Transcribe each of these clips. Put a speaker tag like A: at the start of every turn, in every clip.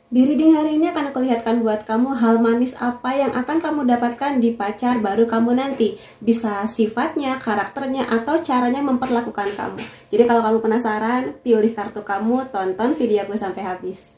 A: Di reading hari ini akan aku lihatkan buat kamu hal manis apa yang akan kamu dapatkan di pacar baru kamu nanti. Bisa sifatnya, karakternya, atau caranya memperlakukan kamu. Jadi kalau kamu penasaran, pilih kartu kamu, tonton video aku sampai habis.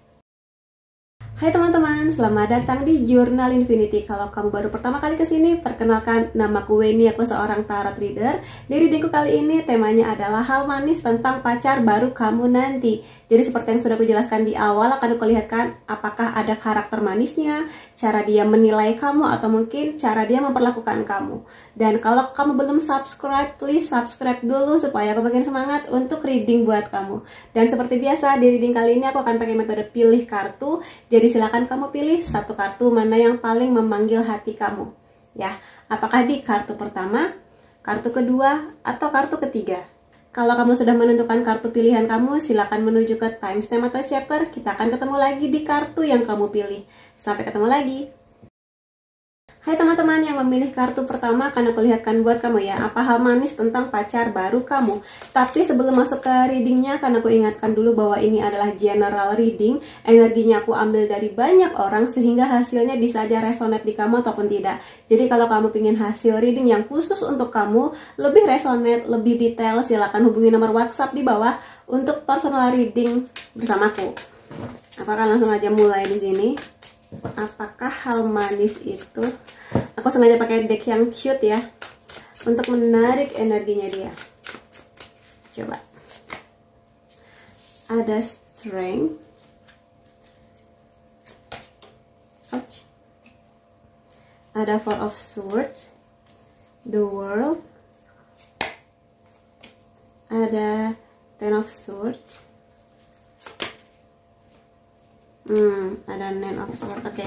A: Hai teman-teman, selamat datang di Jurnal Infinity. Kalau kamu baru pertama kali kesini, perkenalkan, namaku Weni, aku seorang tarot reader. Di readingku kali ini temanya adalah hal manis tentang pacar baru kamu nanti. Jadi seperti yang sudah aku jelaskan di awal, akan aku lihatkan apakah ada karakter manisnya, cara dia menilai kamu, atau mungkin cara dia memperlakukan kamu. Dan kalau kamu belum subscribe, please subscribe dulu supaya aku makin semangat untuk reading buat kamu. Dan seperti biasa, di reading kali ini aku akan pakai metode pilih kartu. Jadi silakan kamu pilih satu kartu mana yang paling memanggil hati kamu. Ya, apakah di kartu pertama, kartu kedua, atau kartu ketiga? Kalau kamu sudah menentukan kartu pilihan kamu, silakan menuju ke timestamp atau chapter. Kita akan ketemu lagi di kartu yang kamu pilih. Sampai ketemu lagi. Hai teman-teman yang memilih kartu pertama, akan aku lihatkan buat kamu ya, apa hal manis tentang pacar baru kamu. Tapi sebelum masuk ke readingnya, akan aku ingatkan dulu bahwa ini adalah general reading. Energinya aku ambil dari banyak orang, sehingga hasilnya bisa aja resonate di kamu ataupun tidak. Jadi kalau kamu ingin hasil reading yang khusus untuk kamu, lebih resonate, lebih detail, silakan hubungi nomor WhatsApp di bawah untuk personal reading bersamaku. Aku akan langsung aja mulai di sini. Apakah hal manis itu? Aku sengaja pakai deck yang cute ya, untuk menarik energinya dia. Coba. Ada strength. Ouch. Ada four of swords. The world. Ada ten of swords. Ada nine of swords. Oke.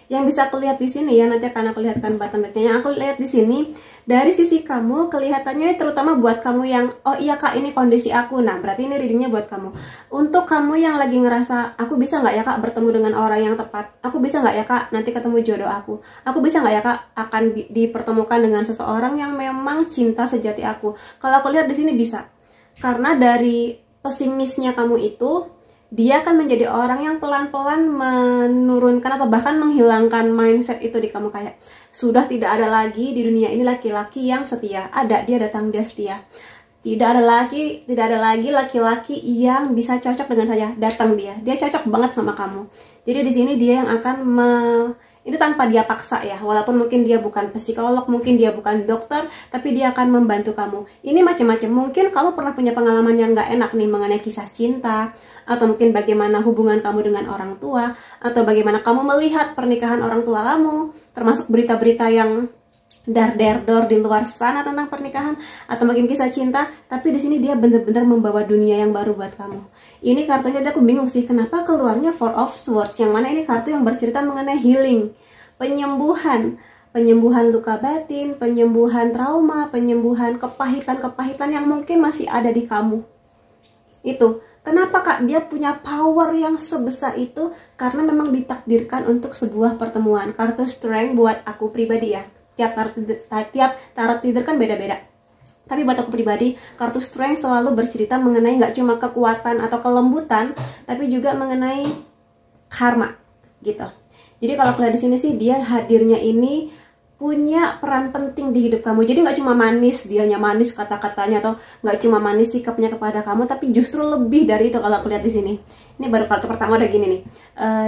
A: Yang bisa aku lihat di sini ya, nanti akan aku lihatkan button decknya. Yang aku lihat di sini, dari sisi kamu kelihatannya terutama buat kamu yang oh iya kak ini kondisi aku. Nah berarti ini readingnya buat kamu. Untuk kamu yang lagi ngerasa aku bisa nggak ya kak bertemu dengan orang yang tepat. Aku bisa nggak ya kak nanti ketemu jodoh aku. Aku bisa nggak ya kak akan dipertemukan dengan seseorang yang memang cinta sejati aku. Kalau aku lihat di sini bisa. Karena dari pesimisnya kamu itu, dia akan menjadi orang yang pelan-pelan menurunkan atau bahkan menghilangkan mindset itu di kamu, kayak sudah tidak ada lagi di dunia ini laki-laki yang setia. Ada, dia datang, dia setia. Tidak ada lagi laki-laki yang bisa cocok dengan saya. Datang dia cocok banget sama kamu. Jadi di sini dia yang akan ini tanpa dia paksa ya, walaupun mungkin dia bukan psikolog, mungkin dia bukan dokter, tapi dia akan membantu kamu. Ini macam-macam. Mungkin kamu pernah punya pengalaman yang nggak enak nih mengenai kisah cinta, atau mungkin bagaimana hubungan kamu dengan orang tua, atau bagaimana kamu melihat pernikahan orang tua kamu, termasuk berita-berita yang dar-der-dor di luar sana tentang pernikahan, atau mungkin kisah cinta. Tapi di sini dia benar-benar membawa dunia yang baru buat kamu. Ini kartunya aku bingung sih kenapa keluarnya Four of Swords, yang mana ini kartu yang bercerita mengenai healing, penyembuhan luka batin, penyembuhan trauma, penyembuhan kepahitan yang mungkin masih ada di kamu. Itu kenapa kak dia punya power yang sebesar itu? Karena memang ditakdirkan untuk sebuah pertemuan. Kartu strength buat aku pribadi ya, tiap tarot reader kan beda-beda. Tapi buat aku pribadi, kartu strength selalu bercerita mengenai nggak cuma kekuatan atau kelembutan, tapi juga mengenai karma gitu. Jadi kalau kalian di sini sih, dia hadirnya ini punya peran penting di hidup kamu. Jadi nggak cuma manis, dianya manis kata-katanya, atau nggak cuma manis sikapnya kepada kamu, tapi justru lebih dari itu kalau aku lihat di sini. Ini baru kartu pertama udah gini nih.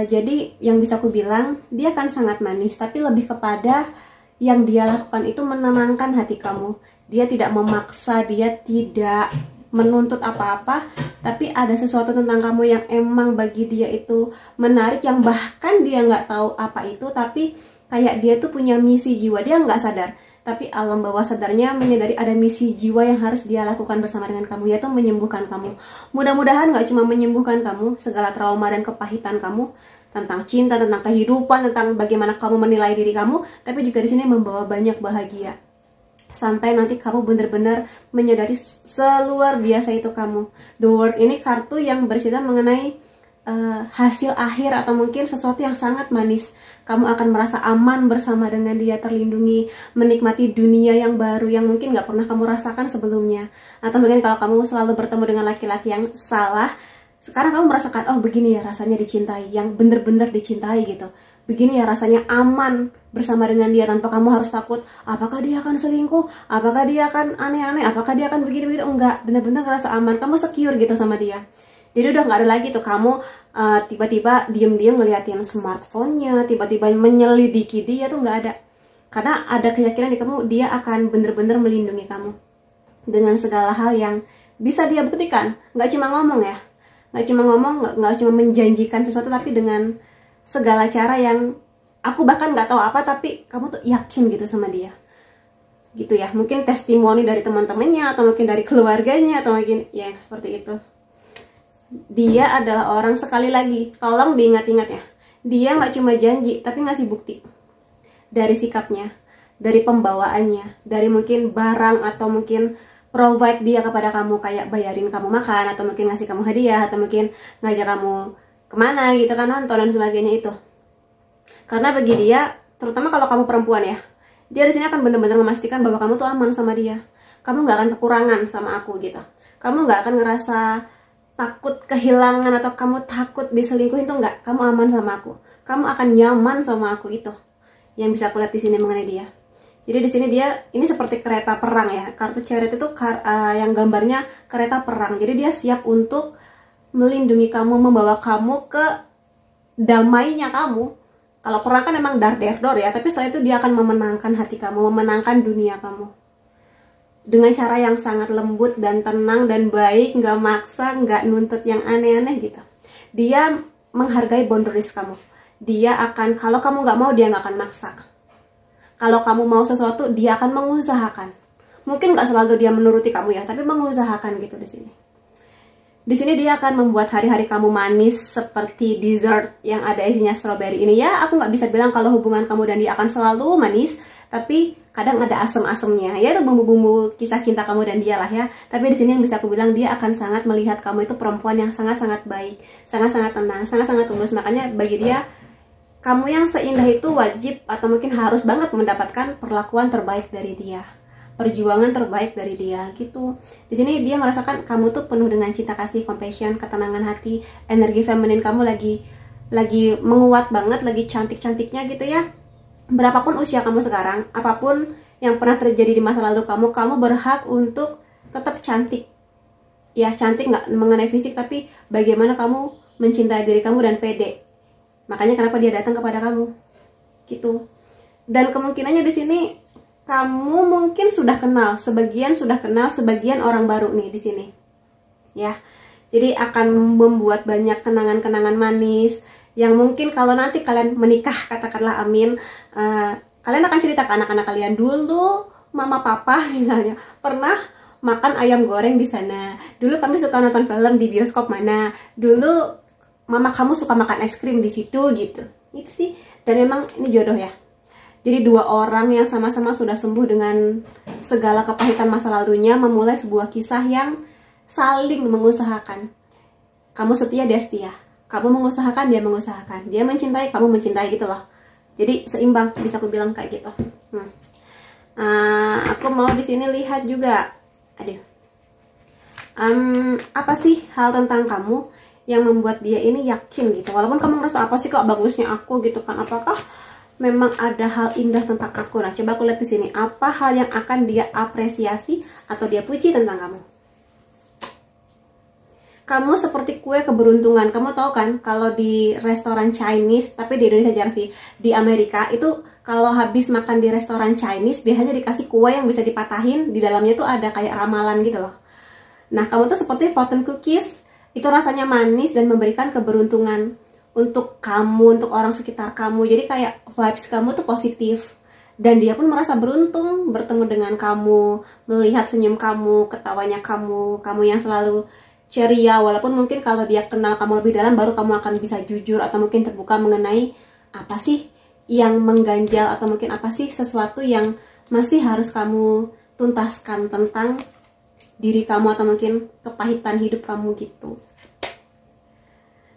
A: Jadi yang bisa aku bilang, dia kan sangat manis, tapi lebih kepada yang dia lakukan itu menenangkan hati kamu. Dia tidak memaksa, dia tidak menuntut apa-apa, tapi ada sesuatu tentang kamu yang emang bagi dia itu menarik, yang bahkan dia nggak tahu apa itu, tapi kayak dia tuh punya misi jiwa. Dia nggak sadar, tapi alam bawah sadarnya menyadari ada misi jiwa yang harus dia lakukan bersama dengan kamu, yaitu menyembuhkan kamu. Mudah-mudahan nggak cuma menyembuhkan kamu segala trauma dan kepahitan kamu tentang cinta, tentang kehidupan, tentang bagaimana kamu menilai diri kamu, tapi juga di sini membawa banyak bahagia. Sampai nanti kamu benar-benar menyadari seluar biasa itu kamu. The World ini kartu yang bercerita mengenai hasil akhir atau mungkin sesuatu yang sangat manis. Kamu akan merasa aman bersama dengan dia, terlindungi, menikmati dunia yang baru yang mungkin nggak pernah kamu rasakan sebelumnya. Atau mungkin kalau kamu selalu bertemu dengan laki-laki yang salah, Sekarang kamu merasakan, oh begini ya rasanya dicintai, yang bener-bener dicintai gitu. Begini ya rasanya aman bersama dengan dia tanpa kamu harus takut, apakah dia akan selingkuh, apakah dia akan aneh-aneh, apakah dia akan begini-begitu. Enggak, bener-bener ngerasa aman, kamu secure gitu sama dia. Jadi udah nggak ada lagi tuh kamu tiba-tiba diem-diem ngeliatin smartphone-nya, tiba-tiba menyelidiki dia, tuh nggak ada. Karena ada keyakinan di kamu, dia akan bener-bener melindungi kamu dengan segala hal yang bisa dia buktikan. Nggak cuma ngomong ya, nggak cuma ngomong, nggak cuma menjanjikan sesuatu, tapi dengan segala cara yang aku bahkan nggak tahu apa, tapi kamu tuh yakin gitu sama dia gitu ya. Mungkin testimoni dari teman-temannya, atau mungkin dari keluarganya, atau mungkin ya seperti itu. Dia adalah orang, sekali lagi tolong diingat-ingat ya, dia nggak cuma janji tapi ngasih bukti. Dari sikapnya, dari pembawaannya, dari mungkin barang, atau mungkin provide dia kepada kamu, kayak bayarin kamu makan, atau mungkin ngasih kamu hadiah, atau mungkin ngajak kamu kemana gitu kan, nonton dan sebagainya itu. Karena bagi dia, terutama kalau kamu perempuan ya, dia di sini akan benar-benar memastikan bahwa kamu tuh aman sama dia. Kamu nggak akan kekurangan sama aku gitu. Kamu nggak akan ngerasa takut kehilangan, atau kamu takut diselingkuhin, tuh nggak. Kamu aman sama aku. Kamu akan nyaman sama aku, itu yang bisa aku lihat di sini mengenai dia. Jadi di sini dia ini seperti kereta perang ya. Kartu Chariot itu yang gambarnya kereta perang. Jadi dia siap untuk melindungi kamu, membawa kamu ke damainya kamu. Kalau perang kan emang dar der dor ya, tapi setelah itu dia akan memenangkan hati kamu, memenangkan dunia kamu. Dengan cara yang sangat lembut dan tenang dan baik, nggak maksa, nggak nuntut yang aneh-aneh gitu. Dia menghargai boundaries kamu. Dia akan, kalau kamu nggak mau, dia nggak akan maksa. Kalau kamu mau sesuatu, dia akan mengusahakan. Mungkin nggak selalu dia menuruti kamu ya, tapi mengusahakan gitu di sini. Di sini dia akan membuat hari-hari kamu manis seperti dessert yang ada isinya strawberry ini ya. Aku nggak bisa bilang kalau hubungan kamu dan dia akan selalu manis, tapi kadang ada asam-asamnya. Ya itu bumbu-bumbu kisah cinta kamu dan dia lah ya. Tapi di sini yang bisa aku bilang, dia akan sangat melihat kamu itu perempuan yang sangat-sangat baik, sangat-sangat tenang, sangat-sangat tulus. Makanya bagi dia, kamu yang seindah itu wajib atau mungkin harus banget mendapatkan perlakuan terbaik dari dia, perjuangan terbaik dari dia gitu. Di sini dia merasakan kamu tuh penuh dengan cinta kasih, compassion, ketenangan hati, energi feminin kamu lagi menguat banget, lagi cantik-cantiknya gitu ya. Berapapun usia kamu sekarang, apapun yang pernah terjadi di masa lalu kamu berhak untuk tetap cantik. Ya cantik nggak mengenai fisik, tapi bagaimana kamu mencintai diri kamu dan pede. Makanya kenapa dia datang kepada kamu gitu. Dan kemungkinannya di sini kamu mungkin sudah kenal, sebagian sudah kenal, sebagian orang baru nih di sini. Ya. Jadi akan membuat banyak kenangan-kenangan manis yang mungkin kalau nanti kalian menikah, katakanlah amin, kalian akan cerita ke anak-anak kalian, dulu mama papa misalnya pernah makan ayam goreng di sana. Dulu kami suka nonton film di bioskop mana. Dulu mama kamu suka makan es krim di situ gitu. Itu sih. Dan memang ini jodoh ya. Jadi dua orang yang sama-sama sudah sembuh dengan segala kepahitan masa lalunya, memulai sebuah kisah yang saling mengusahakan. Kamu setia, dia setia. Kamu mengusahakan, dia mengusahakan. Dia mencintai, kamu mencintai gitu loh. Jadi seimbang, bisa aku bilang kayak gitu. Aku mau di sini lihat juga. Aduh. Apa sih hal tentang kamu yang membuat dia ini yakin gitu? Walaupun kamu ngerasa apa sih kok bagusnya aku gitu kan? Apakah memang ada hal indah tentang aku? Nah, coba aku lihat di sini. Apa hal yang akan dia apresiasi atau dia puji tentang kamu? Kamu seperti kue keberuntungan. Kamu tahu kan kalau di restoran Chinese, tapi di Indonesia jarang sih, di Amerika itu kalau habis makan di restoran Chinese biasanya dikasih kue yang bisa dipatahin, di dalamnya tuh ada kayak ramalan gitu loh. Nah, kamu tuh seperti fortune cookies. Itu rasanya manis dan memberikan keberuntungan untuk kamu, untuk orang sekitar kamu. Jadi kayak vibes kamu tuh positif. Dan dia pun merasa beruntung bertemu dengan kamu, melihat senyum kamu, ketawanya kamu, kamu yang selalu ceria. Walaupun mungkin kalau dia kenal kamu lebih dalam, baru kamu akan bisa jujur atau mungkin terbuka mengenai apa sih yang mengganjal, atau mungkin apa sih sesuatu yang masih harus kamu tuntaskan tentang diri kamu, atau mungkin kepahitan hidup kamu gitu.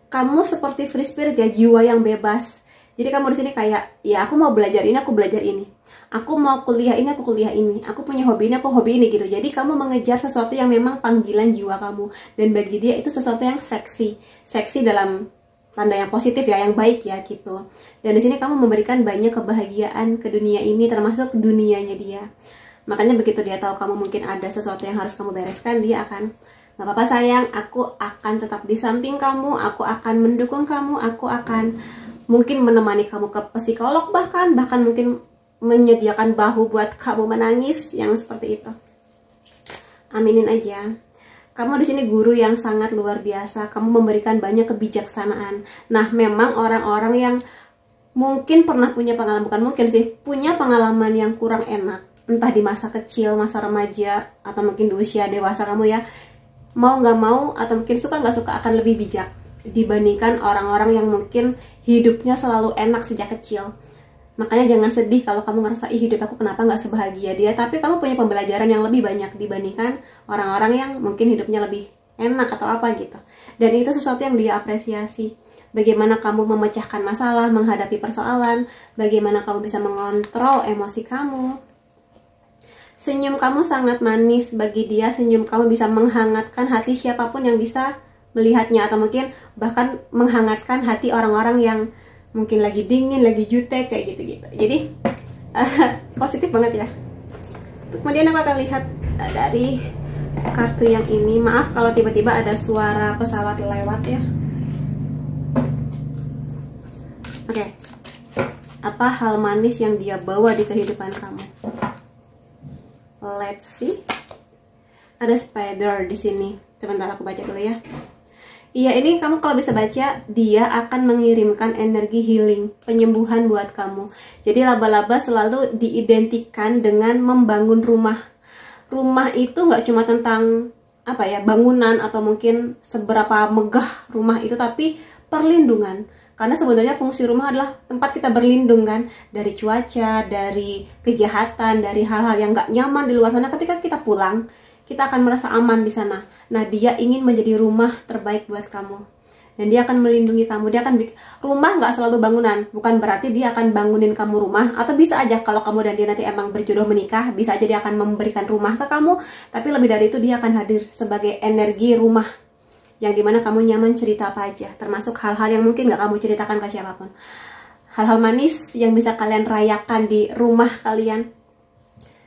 A: Kamu seperti free spirit ya, jiwa yang bebas. Jadi kamu di sini kayak, ya aku mau belajar ini, aku belajar ini. aku mau kuliah ini, aku kuliah ini, aku punya hobi ini, aku hobi ini gitu. Jadi kamu mengejar sesuatu yang memang panggilan jiwa kamu, dan bagi dia itu sesuatu yang seksi dalam tanda yang positif ya, yang baik ya gitu. Dan di sini kamu memberikan banyak kebahagiaan ke dunia ini, termasuk dunianya dia. Makanya begitu dia tahu kamu mungkin ada sesuatu yang harus kamu bereskan, dia akan, gak apa-apa sayang, aku akan tetap di samping kamu, aku akan mendukung kamu, aku akan mungkin menemani kamu ke psikolog, bahkan mungkin menyediakan bahu buat kamu menangis, yang seperti itu. Aminin aja. Kamu di sini guru yang sangat luar biasa. Kamu memberikan banyak kebijaksanaan. Nah, memang orang-orang yang mungkin pernah punya pengalaman, bukan mungkin sih, punya pengalaman yang kurang enak, entah di masa kecil, masa remaja, atau mungkin di usia dewasa kamu ya, mau nggak mau, atau mungkin suka nggak suka, akan lebih bijak dibandingkan orang-orang yang mungkin hidupnya selalu enak sejak kecil. Makanya jangan sedih kalau kamu ngerasa, ih hidup aku kenapa nggak sebahagia dia. Tapi kamu punya pembelajaran yang lebih banyak dibandingkan orang-orang yang mungkin hidupnya lebih enak atau apa gitu. Dan itu sesuatu yang dia apresiasi. Bagaimana kamu memecahkan masalah, menghadapi persoalan, bagaimana kamu bisa mengontrol emosi kamu. Senyum kamu sangat manis bagi dia, senyum kamu bisa menghangatkan hati siapapun yang bisa melihatnya, atau mungkin bahkan menghangatkan hati orang-orang yang mungkin lagi dingin, lagi jutek, kayak gitu-gitu. Jadi positif banget ya. Kemudian aku akan lihat dari kartu yang ini. Maaf kalau tiba-tiba ada suara pesawat lewat ya. Oke. Apa hal manis yang dia bawa di kehidupan kamu? Let's see. Ada spider di sini. Sebentar aku baca dulu ya. Iya, ini kamu kalau bisa baca, dia akan mengirimkan energi healing, penyembuhan buat kamu. Jadi laba-laba selalu diidentikan dengan membangun rumah. Rumah itu nggak cuma tentang apa ya, bangunan atau mungkin seberapa megah rumah itu, tapi perlindungan. Karena sebenarnya fungsi rumah adalah tempat kita berlindung kan, dari cuaca, dari kejahatan, dari hal-hal yang nggak nyaman di luar sana. Ketika kita pulang, kita akan merasa aman di sana. Nah, dia ingin menjadi rumah terbaik buat kamu. Dan dia akan melindungi kamu. Dia akan rumah nggak selalu bangunan. Bukan berarti dia akan bangunin kamu rumah. Atau bisa aja kalau kamu dan dia nanti emang berjodoh menikah, bisa aja dia akan memberikan rumah ke kamu. Tapi lebih dari itu, dia akan hadir sebagai energi rumah. Yang dimana kamu nyaman cerita apa aja. Termasuk hal-hal yang mungkin nggak kamu ceritakan ke siapapun. Hal-hal manis yang bisa kalian rayakan di rumah kalian.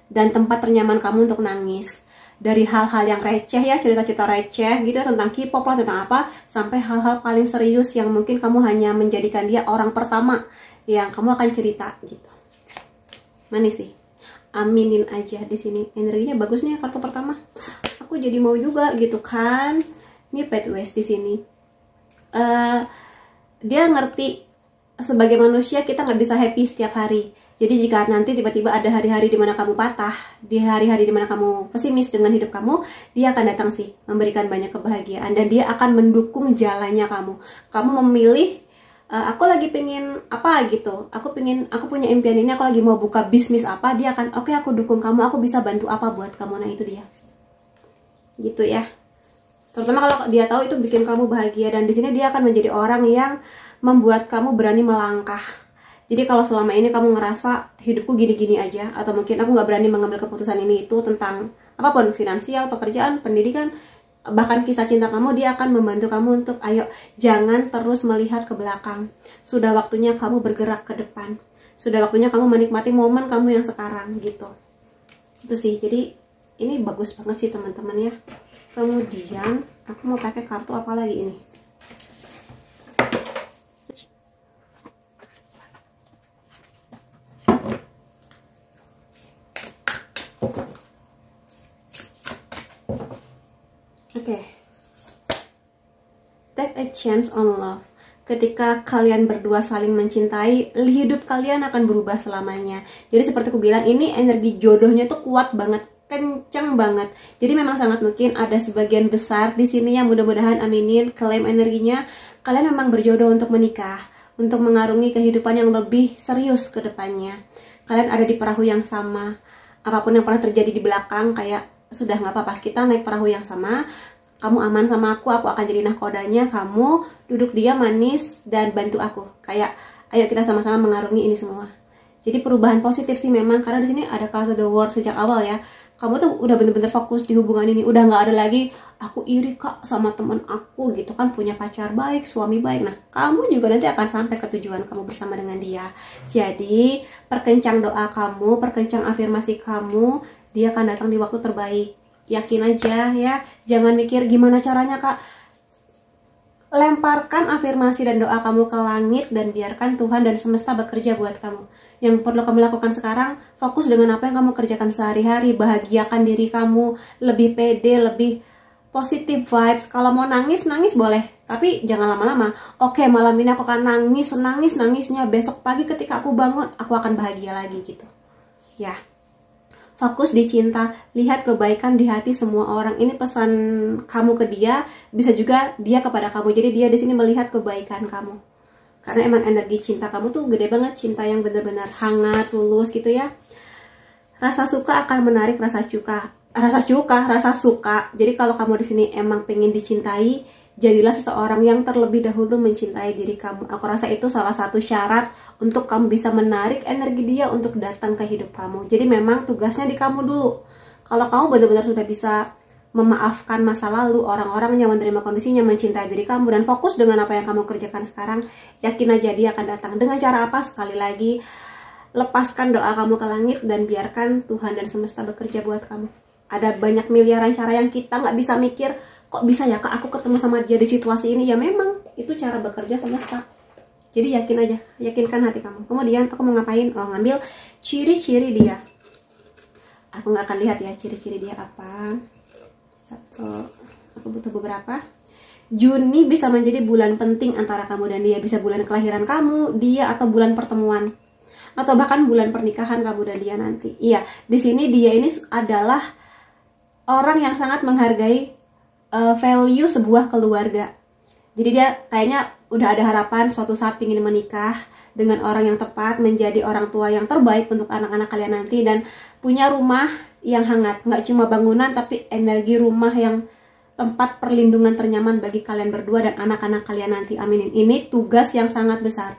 A: Dan tempat ternyaman kamu untuk nangis. Dari hal-hal yang receh ya, cerita-cerita receh gitu ya, tentang K-pop lah, tentang apa, sampai hal-hal paling serius yang mungkin kamu hanya menjadikan dia orang pertama yang kamu akan cerita gitu. Manis sih. Aminin aja di sini. Energinya bagus nih kartu pertama. Aku jadi mau juga gitu kan. Ini Pathways di sini. Dia ngerti sebagai manusia kita nggak bisa happy setiap hari. Jadi jika nanti tiba-tiba ada hari-hari dimana kamu patah, di hari-hari dimana kamu pesimis dengan hidup kamu, dia akan datang sih, memberikan banyak kebahagiaan, dan dia akan mendukung jalannya kamu. Kamu memilih, aku lagi pengen apa gitu, aku punya impian ini, aku lagi mau buka bisnis apa, dia akan, oke, aku dukung kamu, aku bisa bantu apa buat kamu. Nah itu dia, gitu ya. Terutama kalau dia tahu itu bikin kamu bahagia, dan di sini dia akan menjadi orang yang membuat kamu berani melangkah. Jadi kalau selama ini kamu ngerasa hidupku gini-gini aja, atau mungkin aku nggak berani mengambil keputusan ini itu tentang apapun, finansial, pekerjaan, pendidikan, bahkan kisah cinta kamu, dia akan membantu kamu untuk, ayo jangan terus melihat ke belakang. Sudah waktunya kamu bergerak ke depan. Sudah waktunya kamu menikmati momen kamu yang sekarang gitu. Itu sih, jadi ini bagus banget sih teman-teman ya. Kemudian aku mau pakai kartu apa lagi ini? Oke. Take a chance on love. Ketika kalian berdua saling mencintai, hidup kalian akan berubah selamanya. Jadi seperti aku bilang, ini energi jodohnya tuh kuat banget, kenceng banget. Jadi memang sangat mungkin ada sebagian besar di sini yang mudah-mudahan, aminin, klaim energinya, kalian memang berjodoh untuk menikah, untuk mengarungi kehidupan yang lebih serius ke depannya. Kalian ada di perahu yang sama. Apapun yang pernah terjadi di belakang, kayak sudah nggak apa-apa, kita naik perahu yang sama. Kamu aman sama aku akan jadi nahkodanya, kamu duduk diam manis dan bantu aku. Kayak, ayo kita sama-sama mengarungi ini semua. Jadi perubahan positif sih memang, karena di sini ada kata the word sejak awal ya. Kamu tuh udah bener-bener fokus di hubungan ini, udah nggak ada lagi aku iri kak sama temen aku gitu kan, punya pacar baik, suami baik. Nah, kamu juga nanti akan sampai ke tujuan kamu bersama dengan dia. Jadi perkencang doa kamu, perkencang afirmasi kamu, dia akan datang di waktu terbaik. Yakin aja ya, jangan mikir gimana caranya kak. Lemparkan afirmasi dan doa kamu ke langit dan biarkan Tuhan dan semesta bekerja buat kamu. Yang perlu kamu lakukan sekarang, fokus dengan apa yang kamu kerjakan sehari-hari, bahagiakan diri kamu, lebih pede, lebih positive vibes. Kalau mau nangis, nangis boleh, tapi jangan lama-lama. Oke, malam ini aku akan nangisnya, besok pagi ketika aku bangun, aku akan bahagia lagi gitu. Ya. Fokus di cinta, lihat kebaikan di hati semua orang. Ini pesan kamu ke dia, bisa juga dia kepada kamu. Jadi dia di sini melihat kebaikan kamu. Karena emang energi cinta kamu tuh gede banget, cinta yang benar-benar hangat, tulus gitu ya. Rasa suka akan menarik rasa suka. Jadi kalau kamu di sini emang pengen dicintai, jadilah seseorang yang terlebih dahulu mencintai diri kamu. Aku rasa itu salah satu syarat untuk kamu bisa menarik energi dia untuk datang ke hidup kamu. Jadi memang tugasnya di kamu dulu. Kalau kamu benar-benar sudah bisa memaafkan masa lalu, orang-orang yang menerima kondisinya, mencintai diri kamu, dan fokus dengan apa yang kamu kerjakan sekarang, yakin aja dia akan datang. Dengan cara apa? Sekali lagi, lepaskan doa kamu ke langit dan biarkan Tuhan dan semesta bekerja buat kamu. Ada banyak miliaran cara yang kita nggak bisa mikir, kok bisa ya kak aku ketemu sama dia di situasi ini? Ya memang itu cara bekerja semesta. Jadi yakin aja, yakinkan hati kamu. Kemudian aku mau ngapain? Oh, ngambil ciri-ciri dia. Aku nggak akan lihat ya ciri-ciri dia apa. Satu, aku butuh beberapa. Juni bisa menjadi bulan penting antara kamu dan dia. Bisa bulan kelahiran kamu, dia, atau bulan pertemuan, atau bahkan bulan pernikahan kamu dan dia nanti. Iya, di sini dia ini adalah orang yang sangat menghargai value sebuah keluarga. Jadi dia kayaknya udah ada harapan suatu saat ingin menikah dengan orang yang tepat, menjadi orang tua yang terbaik untuk anak-anak kalian nanti, dan punya rumah yang hangat. Nggak cuma bangunan, tapi energi rumah yang tempat perlindungan ternyaman bagi kalian berdua dan anak-anak kalian nanti. Aminin. Ini tugas yang sangat besar.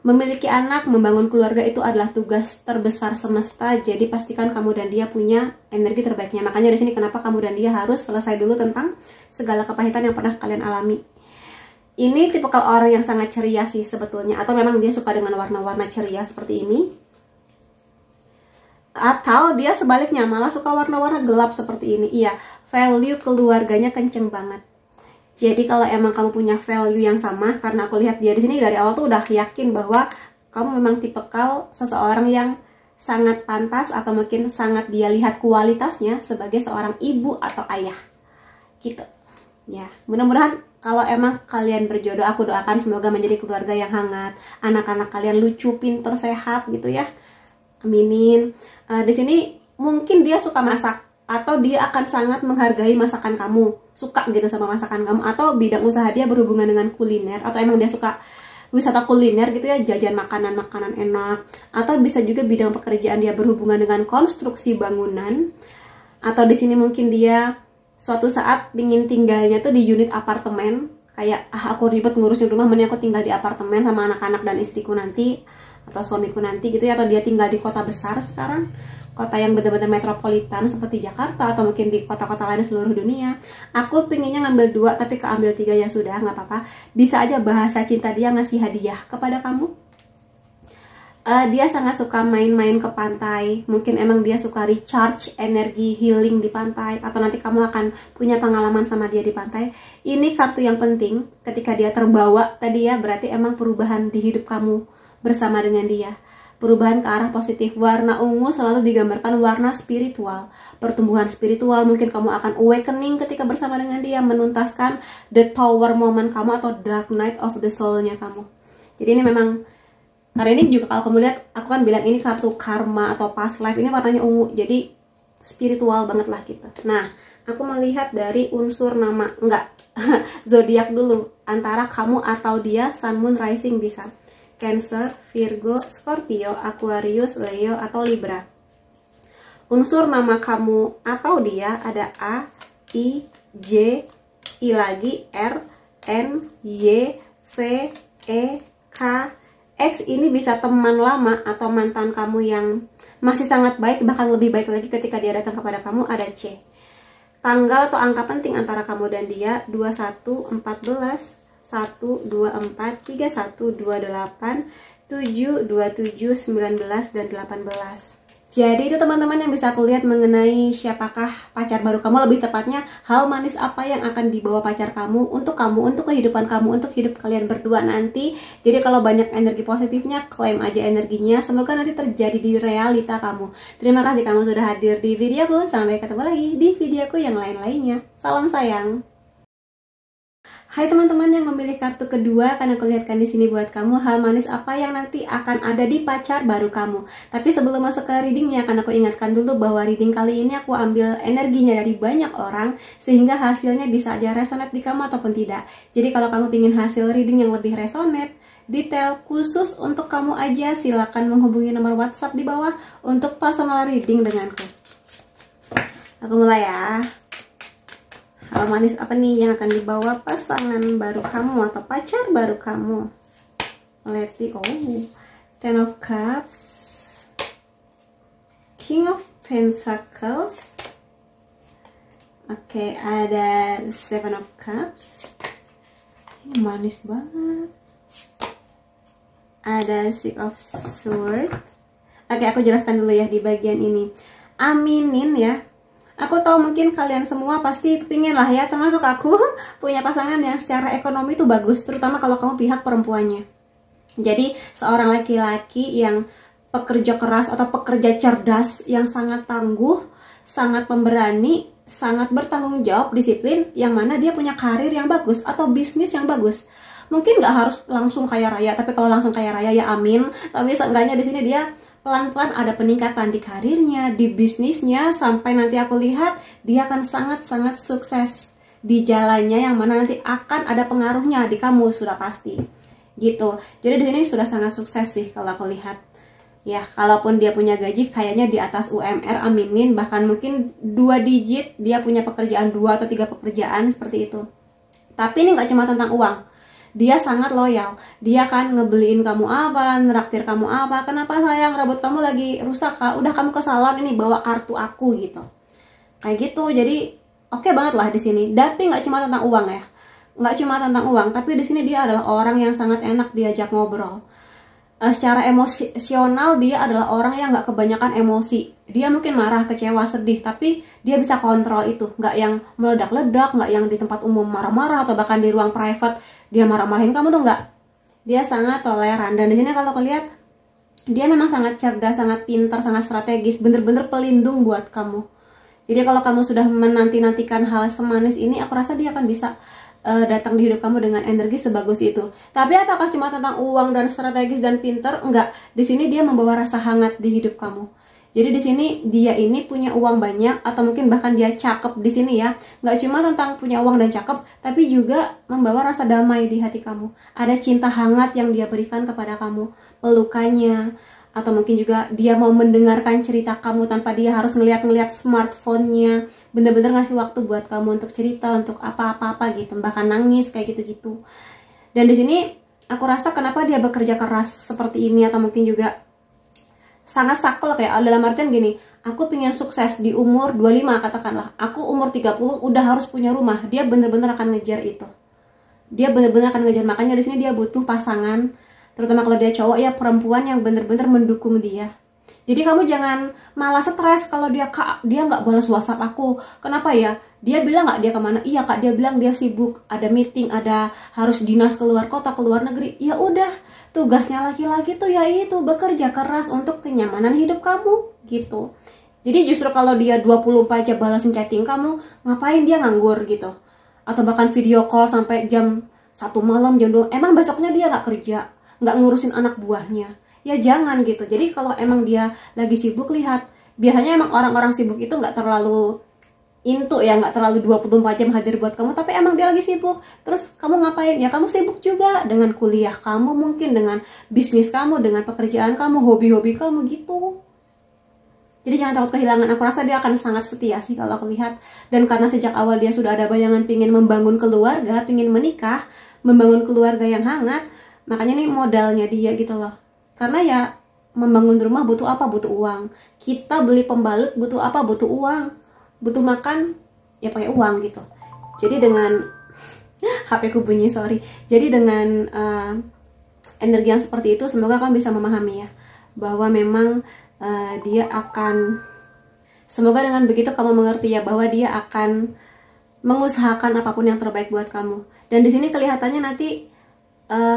A: Memiliki anak, membangun keluarga itu adalah tugas terbesar semesta. Jadi pastikan kamu dan dia punya energi terbaiknya. Makanya di sini kenapa kamu dan dia harus selesai dulu tentang segala kepahitan yang pernah kalian alami. Ini tipikal orang yang sangat ceria sih sebetulnya. Atau memang dia suka dengan warna-warna ceria seperti ini. Atau dia sebaliknya malah suka warna-warna gelap seperti ini. Iya, value keluarganya kenceng banget. Jadi kalau emang kamu punya value yang sama, karena aku lihat dia di sini dari awal tuh udah yakin bahwa kamu memang tipikal seseorang yang sangat pantas, atau mungkin sangat dia lihat kualitasnya sebagai seorang ibu atau ayah. Gitu. Ya, mudah-mudahan kalau emang kalian berjodoh, aku doakan semoga menjadi keluarga yang hangat, anak-anak kalian lucu, pinter, sehat gitu ya. Aminin. Di sini mungkin dia suka masak, atau dia akan sangat menghargai masakan kamu, suka gitu sama masakan kamu, atau bidang usaha dia berhubungan dengan kuliner, atau emang dia suka wisata kuliner gitu ya, jajan makanan-makanan enak, atau bisa juga bidang pekerjaan dia berhubungan dengan konstruksi bangunan, atau di sini mungkin dia suatu saat ingin tinggalnya tuh di unit apartemen, kayak aku ribet ngurusin rumah, mending aku tinggal di apartemen sama anak-anak dan istriku nanti, atau suamiku nanti gitu ya, atau dia tinggal di kota besar sekarang, kota yang benar-benar metropolitan seperti Jakarta, atau mungkin di kota-kota lain di seluruh dunia. Aku pinginnya ngambil 2 tapi keambil 3 ya sudah, nggak apa-apa. Bisa aja bahasa cinta dia ngasih hadiah kepada kamu. Dia sangat suka main-main ke pantai. Mungkin emang dia suka recharge energi healing di pantai, atau nanti kamu akan punya pengalaman sama dia di pantai. Ini kartu yang penting ketika dia terbawa tadi ya, berarti emang perubahan di hidup kamu bersama dengan dia. Perubahan ke arah positif. Warna ungu selalu digambarkan warna spiritual, pertumbuhan spiritual. Mungkin kamu akan awakening ketika bersama dengan dia, menuntaskan the tower moment kamu atau dark night of the soul-nya kamu. Jadi ini memang, karena ini juga kalau kamu lihat, aku kan bilang ini kartu karma atau past life, ini warnanya ungu, jadi spiritual banget lah gitu. Nah, aku melihat dari unsur nama, enggak, zodiak dulu, antara kamu atau dia, sun, moon, rising bisa. Cancer, Virgo, Scorpio, Aquarius, Leo, atau Libra. Unsur nama kamu atau dia ada A, I, J, I lagi, R, N, Y, V, E, K, X ini bisa teman lama atau mantan kamu yang masih sangat baik, bahkan lebih baik lagi ketika dia datang kepada kamu. Ada C. Tanggal atau angka penting antara kamu dan dia 21, 14, 1, 24, 31, 28, 7, 27, 19, dan 18. Jadi itu teman-teman yang bisa aku lihat mengenai siapakah pacar baru kamu. Lebih tepatnya, hal manis apa yang akan dibawa pacar kamu, untuk kehidupan kamu, untuk hidup kalian berdua nanti. Jadi kalau banyak energi positifnya, klaim aja energinya. Semoga nanti terjadi di realita kamu. Terima kasih kamu sudah hadir di videoku. Sampai ketemu lagi di videoku yang lain-lainnya. Salam sayang. Hai teman-teman yang memilih kartu kedua, karena aku lihatkan di sini buat kamu hal manis apa yang nanti akan ada di pacar baru kamu. Tapi sebelum masuk ke readingnya, karena aku ingatkan dulu bahwa reading kali ini aku ambil energinya dari banyak orang, sehingga hasilnya bisa aja resonate di kamu ataupun tidak. Jadi kalau kamu ingin hasil reading yang lebih resonate, detail khusus untuk kamu aja, silakan menghubungi nomor WhatsApp di bawah untuk personal reading denganku. Aku mulai ya. Hal manis apa nih yang akan dibawa pasangan baru kamu atau pacar baru kamu? Let's see. Oh, Ten of Cups, King of Pentacles. Oke, ada Seven of Cups. Ini manis banget. Ada Six of Swords. Oke, aku jelaskan dulu ya di bagian ini. Aminin ya. Aku tahu mungkin kalian semua pasti pingin lah ya, termasuk aku, punya pasangan yang secara ekonomi itu bagus, terutama kalau kamu pihak perempuannya. Jadi seorang laki-laki yang pekerja keras atau pekerja cerdas, yang sangat tangguh, sangat pemberani, sangat bertanggung jawab, disiplin, yang mana dia punya karir yang bagus atau bisnis yang bagus. Mungkin nggak harus langsung kaya raya, tapi kalau langsung kaya raya ya amin. Tapi seenggaknya di sini dia pelan-pelan ada peningkatan di karirnya, di bisnisnya, sampai nanti aku lihat dia akan sangat-sangat sukses di jalannya, yang mana nanti akan ada pengaruhnya di kamu, sudah pasti gitu. Jadi di sini sudah sangat sukses sih kalau aku lihat. Ya, kalaupun dia punya gaji kayaknya di atas UMR, aminin, bahkan mungkin 2 digit, dia punya pekerjaan 2 atau 3 pekerjaan seperti itu. Tapi ini nggak cuma tentang uang. Dia sangat loyal. Dia kan ngebeliin kamu apa, neraktir kamu apa. Kenapa sayang, rambut kamu lagi rusak kak? Udah kamu ke salon, ini bawa kartu aku gitu. Kayak gitu. Jadi oke banget lah di sini. Tapi nggak cuma tentang uang ya. Nggak cuma tentang uang. Tapi di sini dia adalah orang yang sangat enak diajak ngobrol. Secara emosional dia adalah orang yang nggak kebanyakan emosi. Dia mungkin marah, kecewa, sedih, tapi dia bisa kontrol itu. Nggak yang meledak-ledak, nggak yang di tempat umum marah-marah, atau bahkan di ruang private dia marah-marahin kamu tuh nggak. Dia sangat toleran. Dan di sini kalau kalian, dia memang sangat cerdas, sangat pintar, sangat strategis, bener-bener pelindung buat kamu. Jadi kalau kamu sudah menanti-nantikan hal semanis ini, aku rasa dia akan bisa datang di hidup kamu dengan energi sebagus itu. Tapi apakah cuma tentang uang dan strategis dan pinter? Enggak. Di sini dia membawa rasa hangat di hidup kamu. Jadi di sini dia ini punya uang banyak, atau mungkin bahkan dia cakep di sini ya. Nggak cuma tentang punya uang dan cakep, tapi juga membawa rasa damai di hati kamu. Ada cinta hangat yang dia berikan kepada kamu, pelukannya, atau mungkin juga dia mau mendengarkan cerita kamu tanpa dia harus ngeliat smartphone-nya. Bener-bener ngasih waktu buat kamu untuk cerita, untuk apa-apa gitu, bahkan nangis kayak gitu-gitu. Dan di sini aku rasa kenapa dia bekerja keras seperti ini, atau mungkin juga sangat saklek ya, dalam artian gini, aku pengen sukses di umur 25 katakanlah, aku umur 30 udah harus punya rumah. Dia bener-bener akan ngejar itu. Dia bener-bener akan ngejar, makanya di sini dia butuh pasangan, terutama kalau dia cowok ya, perempuan yang bener-bener mendukung dia. Jadi kamu jangan malah stres kalau dia nggak balas WhatsApp aku. Kenapa ya? Dia bilang nggak dia kemana? Iya kak, dia bilang dia sibuk, ada meeting, ada harus dinas keluar kota, keluar negeri. Ya udah, tugasnya laki-laki tuh ya itu, bekerja keras untuk kenyamanan hidup kamu gitu. Jadi justru kalau dia 24 jam balasin chatting kamu, ngapain dia nganggur gitu? Atau bahkan video call sampai jam 1 malam, jam 2, emang besoknya dia nggak kerja, nggak ngurusin anak buahnya? Ya jangan gitu. Jadi kalau emang dia lagi sibuk, lihat, biasanya emang orang-orang sibuk itu nggak terlalu into ya, nggak terlalu 24 jam hadir buat kamu, tapi emang dia lagi sibuk. Terus kamu ngapain? Ya kamu sibuk juga dengan kuliah kamu, mungkin dengan bisnis kamu, dengan pekerjaan kamu, hobi-hobi kamu gitu. Jadi jangan takut kehilangan. Aku rasa dia akan sangat setia sih kalau aku lihat. Dan karena sejak awal dia sudah ada bayangan pingin membangun keluarga, pingin menikah, membangun keluarga yang hangat, Makanya nih modalnya dia gitu loh. Karena ya membangun rumah butuh apa? Butuh uang. Kita beli pembalut butuh apa? Butuh uang. Butuh makan ya pakai uang gitu. Jadi dengan HP ku bunyi, sorry. Jadi dengan energi yang seperti itu, semoga kamu bisa memahami ya, bahwa memang dia akan, semoga dengan begitu kamu mengerti ya, bahwa dia akan mengusahakan apapun yang terbaik buat kamu. Dan di sini kelihatannya nanti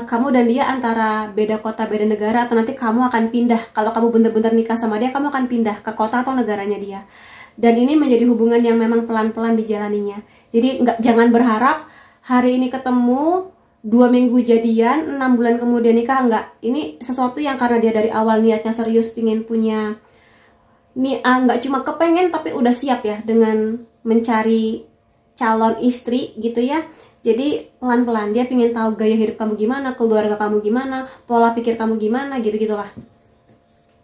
A: kamu dan dia antara beda kota, beda negara, atau nanti kamu akan pindah. Kalau kamu bener-bener nikah sama dia, kamu akan pindah ke kota atau negaranya dia. Dan ini menjadi hubungan yang memang pelan-pelan dijalaninya. Jadi jangan berharap hari ini ketemu, 2 minggu jadian, 6 bulan kemudian nikah. Enggak. Ini sesuatu yang karena dia dari awal niatnya serius pingin punya, enggak cuma kepengen tapi udah siap ya dengan mencari calon istri gitu ya. Jadi pelan-pelan dia pingin tahu gaya hidup kamu gimana, keluarga kamu gimana, pola pikir kamu gimana, gitu-gitulah.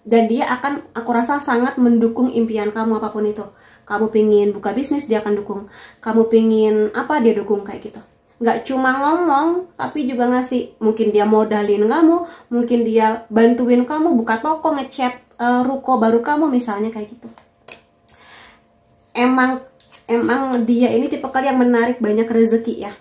A: Dan dia akan, aku rasa sangat mendukung impian kamu apapun itu. Kamu pingin buka bisnis, dia akan dukung. Kamu pingin apa, dia dukung kayak gitu. Nggak cuma ngomong, tapi juga ngasih. Mungkin dia modalin kamu, mungkin dia bantuin kamu buka toko, ngecat ruko baru kamu misalnya kayak gitu. Emang dia ini tipe yang menarik banyak rezeki ya.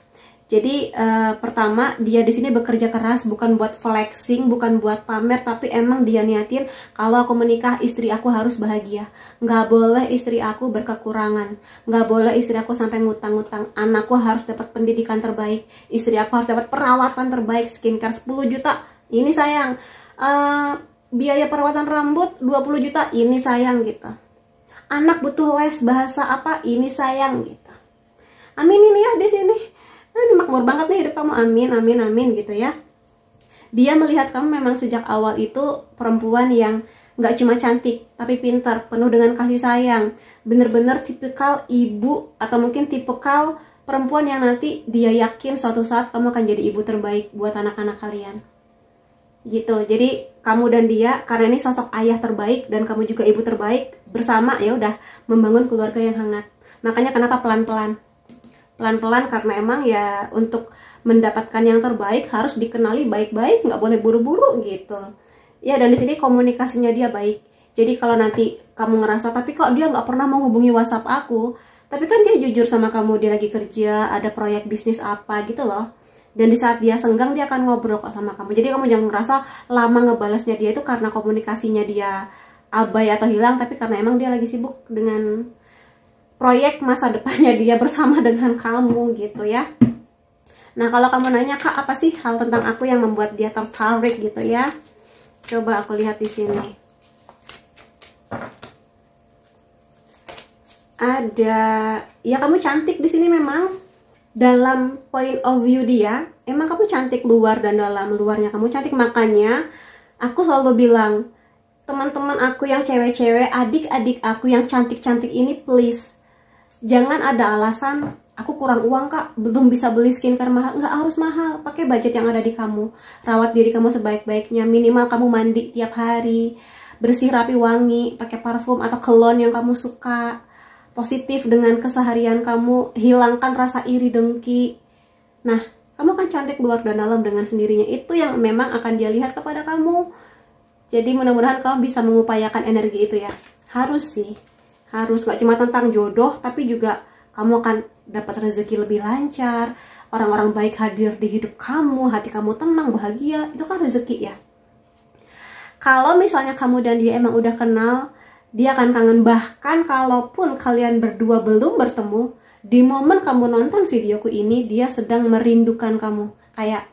A: Jadi pertama dia di sini bekerja keras, bukan buat flexing, bukan buat pamer, tapi emang dia niatin kalau aku menikah istri aku harus bahagia. Nggak boleh istri aku berkekurangan, nggak boleh istri aku sampai ngutang-ngutang. Anakku harus dapat pendidikan terbaik, istri aku harus dapat perawatan terbaik, skincare 10 juta, ini sayang. Biaya perawatan rambut 20 juta, ini sayang gitu. Anak butuh les bahasa apa, ini sayang gitu. Amin ini ya di sini. Ini makmur banget nih hidup kamu, amin, amin, amin gitu ya. Dia melihat kamu memang sejak awal itu perempuan yang nggak cuma cantik, tapi pintar, penuh dengan kasih sayang. Bener-bener tipikal ibu, atau mungkin tipikal perempuan yang nanti dia yakin suatu saat kamu akan jadi ibu terbaik buat anak-anak kalian. Gitu. Jadi kamu dan dia, karena ini sosok ayah terbaik dan kamu juga ibu terbaik, bersama ya udah membangun keluarga yang hangat. Makanya kenapa pelan-pelan? Pelan-pelan karena emang ya untuk mendapatkan yang terbaik harus dikenali baik-baik, nggak boleh buru-buru gitu. Ya, dan di sini komunikasinya dia baik. Jadi kalau nanti kamu ngerasa tapi kok dia nggak pernah menghubungi WhatsApp aku, tapi kan dia jujur sama kamu, dia lagi kerja, ada proyek bisnis apa gitu loh. Dan di saat dia senggang dia akan ngobrol kok sama kamu. Jadi kamu jangan ngerasa lama ngebalasnya dia itu karena komunikasinya dia abai atau hilang, tapi karena emang dia lagi sibuk dengan proyek masa depannya dia bersama dengan kamu gitu ya. Nah, kalau kamu nanya, Kak, apa sih hal tentang aku yang membuat dia tertarik gitu ya? Coba aku lihat di sini. Ada, ya kamu cantik di sini memang. Dalam point of view dia, emang kamu cantik luar dan dalam. Luarnya kamu cantik, makanya aku selalu bilang, teman-teman aku yang cewek-cewek, adik-adik aku yang cantik-cantik ini, please jangan ada alasan aku kurang uang, Kak, belum bisa beli skincare mahal. Nggak harus mahal, pakai budget yang ada di kamu. Rawat diri kamu sebaik-baiknya, minimal kamu mandi tiap hari, bersih rapi wangi, pakai parfum atau cologne yang kamu suka, positif dengan keseharian kamu, hilangkan rasa iri dengki. Nah, kamu kan cantik luar dan dalam dengan sendirinya. Itu yang memang akan dia lihat kepada kamu. Jadi mudah-mudahan kamu bisa mengupayakan energi itu ya. Harus sih, harus. Gak cuma tentang jodoh, tapi juga kamu akan dapat rezeki lebih lancar, orang-orang baik hadir di hidup kamu, hati kamu tenang, bahagia. Itu kan rezeki ya. Kalau misalnya kamu dan dia emang udah kenal, dia akan kangen. Bahkan kalaupun kalian berdua belum bertemu, di momen kamu nonton videoku ini, dia sedang merindukan kamu. Kayak,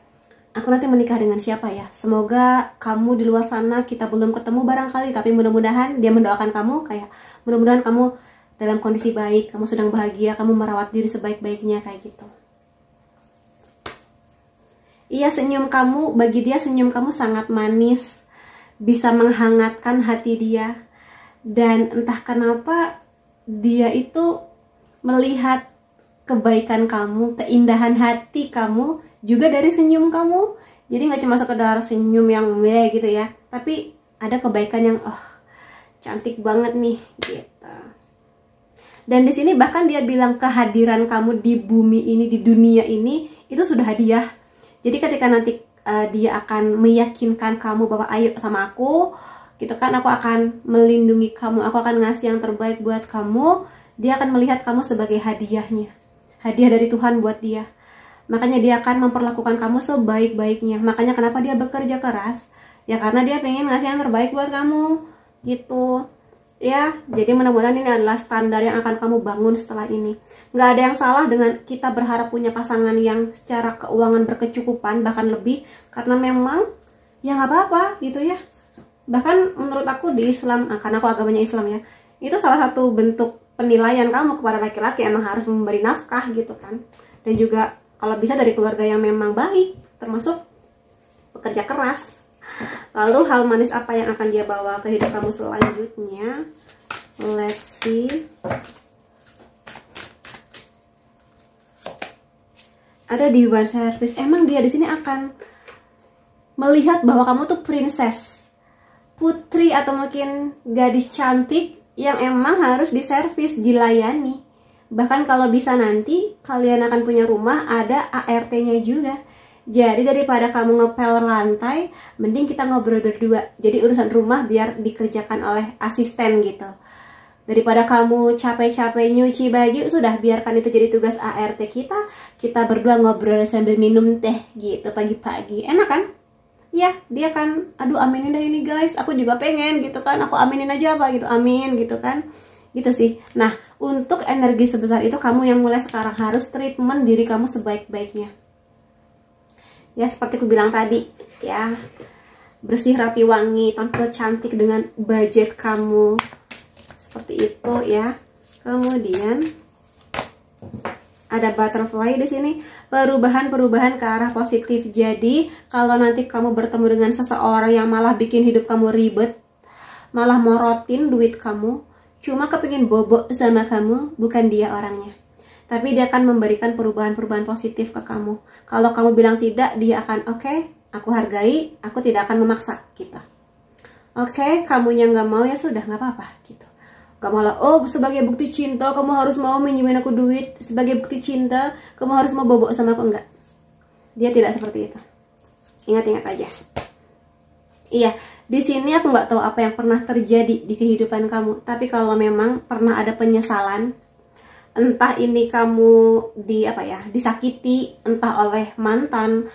A: aku nanti menikah dengan siapa ya? Semoga kamu di luar sana kita belum ketemu barangkali, tapi mudah-mudahan dia mendoakan kamu, kayak mudah-mudahan kamu dalam kondisi baik, kamu sedang bahagia, kamu merawat diri sebaik-baiknya, kayak gitu. Iya, senyum kamu, bagi dia senyum kamu sangat manis, bisa menghangatkan hati dia. Dan entah kenapa dia itu melihat kebaikan kamu, keindahan hati kamu juga dari senyum kamu. Jadi nggak cuma sekedar senyum yang meh gitu ya, tapi ada kebaikan yang cantik banget nih gitu. Dan di sini bahkan dia bilang kehadiran kamu di bumi ini, di dunia ini, itu sudah hadiah. Jadi ketika nanti dia akan meyakinkan kamu bahwa ayo sama aku gitu kan, aku akan melindungi kamu, aku akan ngasih yang terbaik buat kamu. Dia akan melihat kamu sebagai hadiahnya, hadiah dari Tuhan buat dia. Makanya dia akan memperlakukan kamu sebaik-baiknya. Makanya kenapa dia bekerja keras, ya karena dia pengen ngasih yang terbaik buat kamu gitu ya. Jadi mudah-mudahan ini adalah standar yang akan kamu bangun setelah ini. Nggak ada yang salah dengan kita berharap punya pasangan yang secara keuangan berkecukupan, bahkan lebih, karena memang ya nggak apa-apa gitu ya. Bahkan menurut aku di Islam, karena aku agamanya Islam ya, itu salah satu bentuk penilaian kamu kepada laki-laki, emang harus memberi nafkah gitu kan. Dan juga kalau bisa dari keluarga yang memang baik, termasuk pekerja keras. Lalu hal manis apa yang akan dia bawa ke hidup kamu selanjutnya? Let's see. Ada divine service. Emang dia di sini akan melihat bahwa kamu tuh princess, putri, atau mungkin gadis cantik yang emang harus diservis, dilayani. Bahkan kalau bisa nanti kalian akan punya rumah ada ART-nya juga. Jadi daripada kamu ngepel lantai, mending kita ngobrol berdua. Jadi urusan rumah biar dikerjakan oleh asisten gitu. Daripada kamu capek-capek nyuci baju, sudah biarkan itu jadi tugas ART kita. Kita berdua ngobrol sambil minum teh gitu pagi-pagi. Enak kan? Ya, dia kan, aduh aminin dah ini guys, aku juga pengen gitu kan, aku aminin aja apa gitu, amin gitu kan, gitu sih. Nah, untuk energi sebesar itu kamu yang mulai sekarang harus treatment diri kamu sebaik-baiknya. Ya seperti aku bilang tadi ya, bersih, rapi, wangi, tampil cantik dengan budget kamu, seperti itu ya. Kemudian ada butterfly di sini, perubahan-perubahan ke arah positif. Jadi kalau nanti kamu bertemu dengan seseorang yang malah bikin hidup kamu ribet, malah morotin duit kamu, cuma kepingin bobok sama kamu, bukan dia orangnya. Tapi dia akan memberikan perubahan-perubahan positif ke kamu. Kalau kamu bilang tidak, dia akan oke, aku hargai, aku tidak akan memaksa gitu. Oke, kamunya nggak mau ya sudah, nggak apa-apa gitu. Gak malah, oh sebagai bukti cinta kamu harus mau minjemin aku duit, sebagai bukti cinta kamu harus mau bobok sama aku. Enggak, dia tidak seperti itu. Ingat-ingat aja. Iya, di sini aku nggak tahu apa yang pernah terjadi di kehidupan kamu, tapi kalau memang pernah ada penyesalan, entah ini kamu disakiti, entah oleh mantan,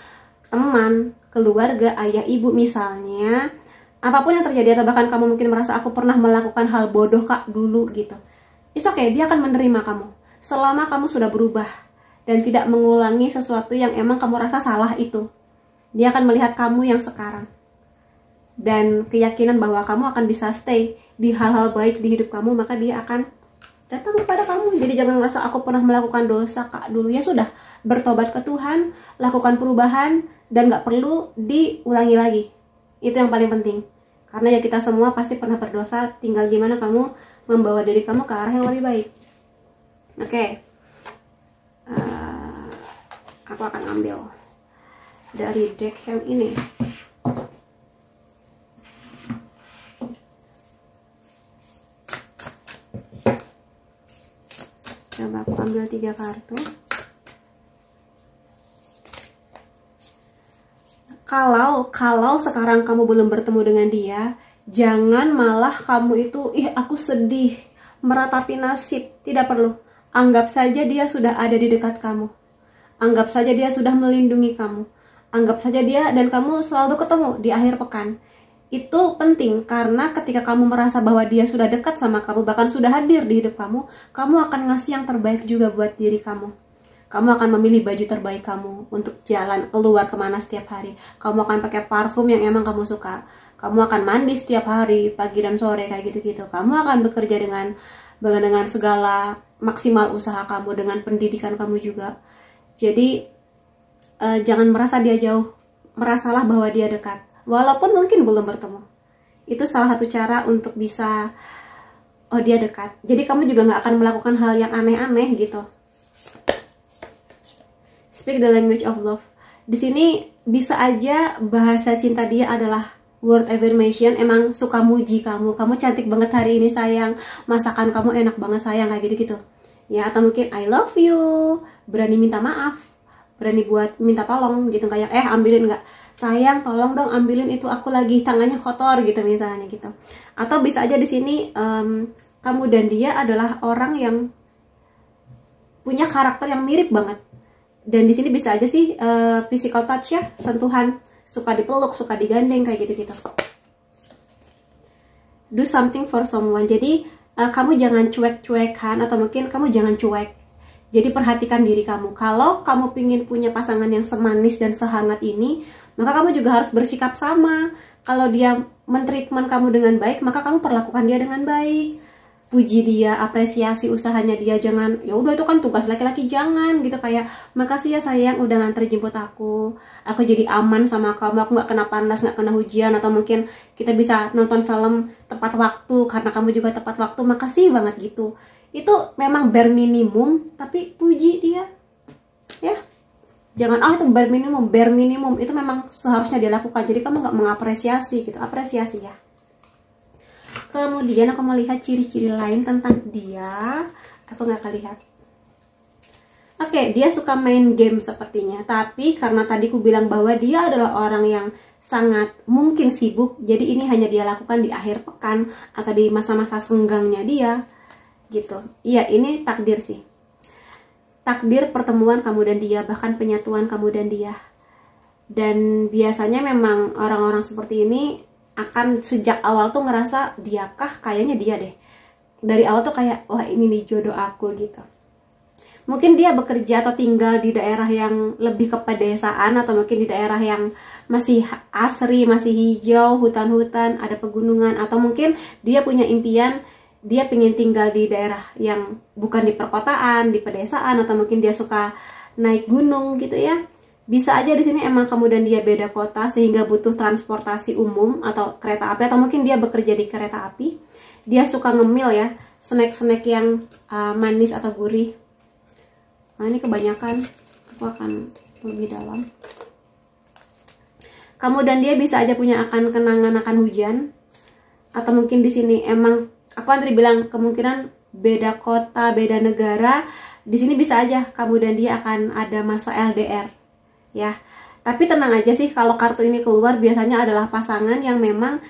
A: teman, keluarga, ayah, ibu misalnya, apapun yang terjadi, atau bahkan kamu mungkin merasa aku pernah melakukan hal bodoh kak dulu gitu, it's okay, dia akan menerima kamu selama kamu sudah berubah dan tidak mengulangi sesuatu yang emang kamu rasa salah itu. Dia akan melihat kamu yang sekarang dan keyakinan bahwa kamu akan bisa stay di hal-hal baik di hidup kamu, maka dia akan datang kepada kamu. Jadi jangan merasa aku pernah melakukan dosa kak dulu, ya sudah, bertobat ke Tuhan, lakukan perubahan, dan gak perlu diulangi lagi. Itu yang paling penting. Karena ya kita semua pasti pernah berdosa, tinggal gimana kamu membawa diri kamu ke arah yang lebih baik. Oke. Aku akan ambil dari deck yang ini. Coba aku ambil 3 kartu. Kalau sekarang kamu belum bertemu dengan dia, jangan malah kamu itu, ih aku sedih, meratapi nasib. Tidak perlu. Anggap saja dia sudah ada di dekat kamu. Anggap saja dia sudah melindungi kamu. Anggap saja dia dan kamu selalu ketemu di akhir pekan. Itu penting karena ketika kamu merasa bahwa dia sudah dekat sama kamu, bahkan sudah hadir di hidup kamu, kamu akan ngasih yang terbaik juga buat diri kamu. Kamu akan memilih baju terbaik kamu untuk jalan keluar kemana setiap hari. Kamu akan pakai parfum yang emang kamu suka. Kamu akan mandi setiap hari, pagi dan sore kayak gitu-gitu. Kamu akan bekerja dengan segala maksimal usaha kamu, dengan pendidikan kamu juga. Jadi jangan merasa dia jauh, merasalah bahwa dia dekat. Walaupun mungkin belum bertemu. Itu salah satu cara untuk bisa, oh dia dekat. Jadi kamu juga nggak akan melakukan hal yang aneh-aneh gitu. Speak the language of love. Di sini bisa aja bahasa cinta dia adalah word affirmation. Emang suka muji kamu. Kamu cantik banget hari ini sayang. Masakan kamu enak banget sayang, kayak gitu-gitu. Ya, atau mungkin I love you. Berani minta maaf. berani buat minta tolong gitu, kayak ambilin nggak, sayang tolong dong ambilin itu, aku lagi tangannya kotor gitu misalnya gitu. Atau bisa aja di sini kamu dan dia adalah orang yang punya karakter yang mirip banget. Dan di sini bisa aja sih physical touch ya, sentuhan, suka dipeluk, suka digandeng kayak gitu-gitu. Do something for someone. Jadi kamu jangan cuek-cuekan, atau mungkin kamu jangan cuek. Jadi perhatikan diri kamu. Kalau kamu ingin punya pasangan yang semanis dan sehangat ini, maka kamu juga harus bersikap sama. Kalau dia mentreatment kamu dengan baik, maka kamu perlakukan dia dengan baik. Puji dia, apresiasi usahanya dia, jangan ya udah itu kan tugas laki-laki, jangan gitu, kayak makasih ya sayang udah nganter jemput aku jadi aman sama kamu, aku nggak kena panas, nggak kena hujan, atau mungkin kita bisa nonton film tepat waktu karena kamu juga tepat waktu, makasih banget gitu. Itu memang bare minimum, tapi puji dia ya, jangan itu bare minimum itu memang seharusnya dilakukan. Jadi kamu nggak mengapresiasi gitu, apresiasi ya. Kemudian aku melihat ciri-ciri lain tentang dia. Aku nggak lihat. Oke, dia suka main game sepertinya. Tapi karena tadi aku bilang bahwa dia adalah orang yang sangat mungkin sibuk, jadi ini hanya dia lakukan di akhir pekan atau di masa-masa senggangnya dia gitu. Iya, ini takdir sih. Takdir pertemuan kamu dan dia, bahkan penyatuan kamu dan dia. Dan biasanya memang orang-orang seperti ini akan sejak awal tuh ngerasa diakah, kayaknya dia deh. Dari awal tuh kayak wah ini nih jodoh aku gitu. Mungkin dia bekerja atau tinggal di daerah yang lebih ke pedesaan, atau mungkin di daerah yang masih asri, masih hijau, hutan-hutan, ada pegunungan, atau mungkin dia punya impian dia pengen tinggal di daerah yang bukan di perkotaan, di pedesaan, atau mungkin dia suka naik gunung gitu ya. Bisa aja di sini emang kamu dan dia beda kota sehingga butuh transportasi umum atau kereta api, atau mungkin dia bekerja di kereta api. Dia suka ngemil ya, snack-snack yang manis atau gurih. Nah, ini kebanyakan, aku akan lebih dalam. Kamu dan dia bisa aja punya kenangan akan hujan, atau mungkin di sini emang aku kan tadi bilang kemungkinan beda kota, beda negara. Di sini bisa aja kamu dan dia akan ada masa LDR. Ya, tapi tenang aja sih, kalau kartu ini keluar biasanya adalah pasangan yang memang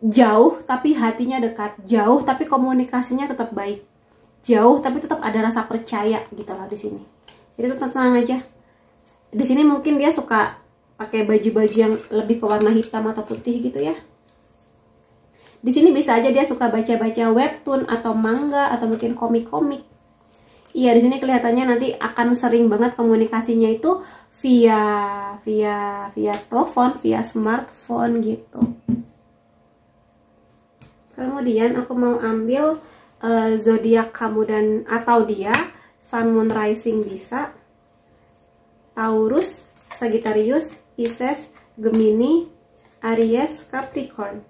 A: jauh tapi hatinya dekat, jauh tapi komunikasinya tetap baik, jauh tapi tetap ada rasa percaya gitu lah di sini. Jadi tetap tenang aja. Di sini mungkin dia suka pakai baju-baju yang lebih ke warna hitam atau putih gitu ya. Di sini bisa aja dia suka baca-baca webtoon atau manga atau mungkin komik-komik. Iya, di sini kelihatannya nanti akan sering banget komunikasinya itu via telepon, via smartphone gitu. Kemudian aku mau ambil zodiak kamu dan atau dia, Sun, Moon, Rising bisa, Taurus, Sagittarius, Pisces, Gemini, Aries, Capricorn.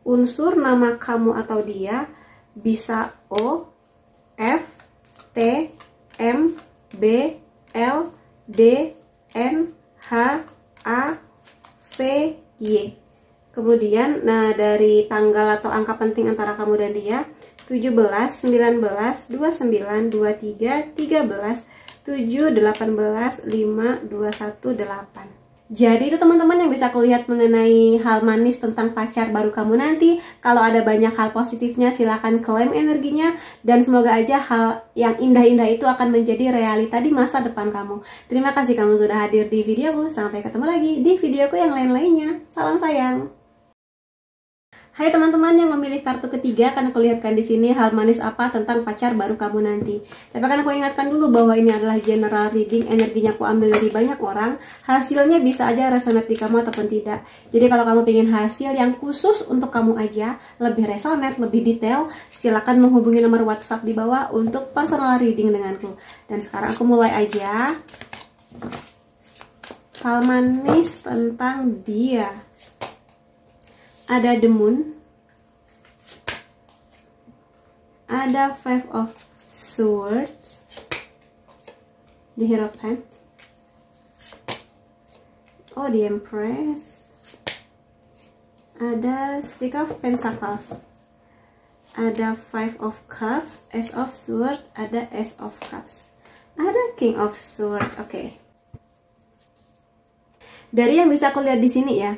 A: Unsur nama kamu atau dia bisa O, F, T, M, B, L, D, N, H, A, V, Y. Kemudian nah dari tanggal atau angka penting antara kamu dan dia 17, 19, 29, 23, 13, 7, 18, 5, 2, 1, 8. Jadi itu teman-teman yang bisa aku lihat mengenai hal manis tentang pacar baru kamu nanti. Kalau ada banyak hal positifnya silahkan klaim energinya. Dan semoga aja hal yang indah-indah itu akan menjadi realita di masa depan kamu. Terima kasih kamu sudah hadir di videoku. Sampai ketemu lagi di videoku yang lain-lainnya. Salam sayang. Hai teman-teman yang memilih kartu ketiga, akan aku lihatkan di sini hal manis apa tentang pacar baru kamu nanti. Tapi akan aku ingatkan dulu bahwa ini adalah general reading, energinya aku ambil dari banyak orang. Hasilnya bisa aja resonate di kamu ataupun tidak. Jadi kalau kamu ingin hasil yang khusus untuk kamu aja, lebih resonate, lebih detail, silakan menghubungi nomor WhatsApp di bawah untuk personal reading denganku. Dan sekarang aku mulai aja. Hal manis tentang dia. Ada The Moon, ada Five of Swords, the Hierophant, oh the Empress, ada Six of Pentacles, ada Five of Cups, Ace of Swords, ada Ace of Cups, ada King of Swords. Oke. Dari yang bisa aku lihat di sini ya,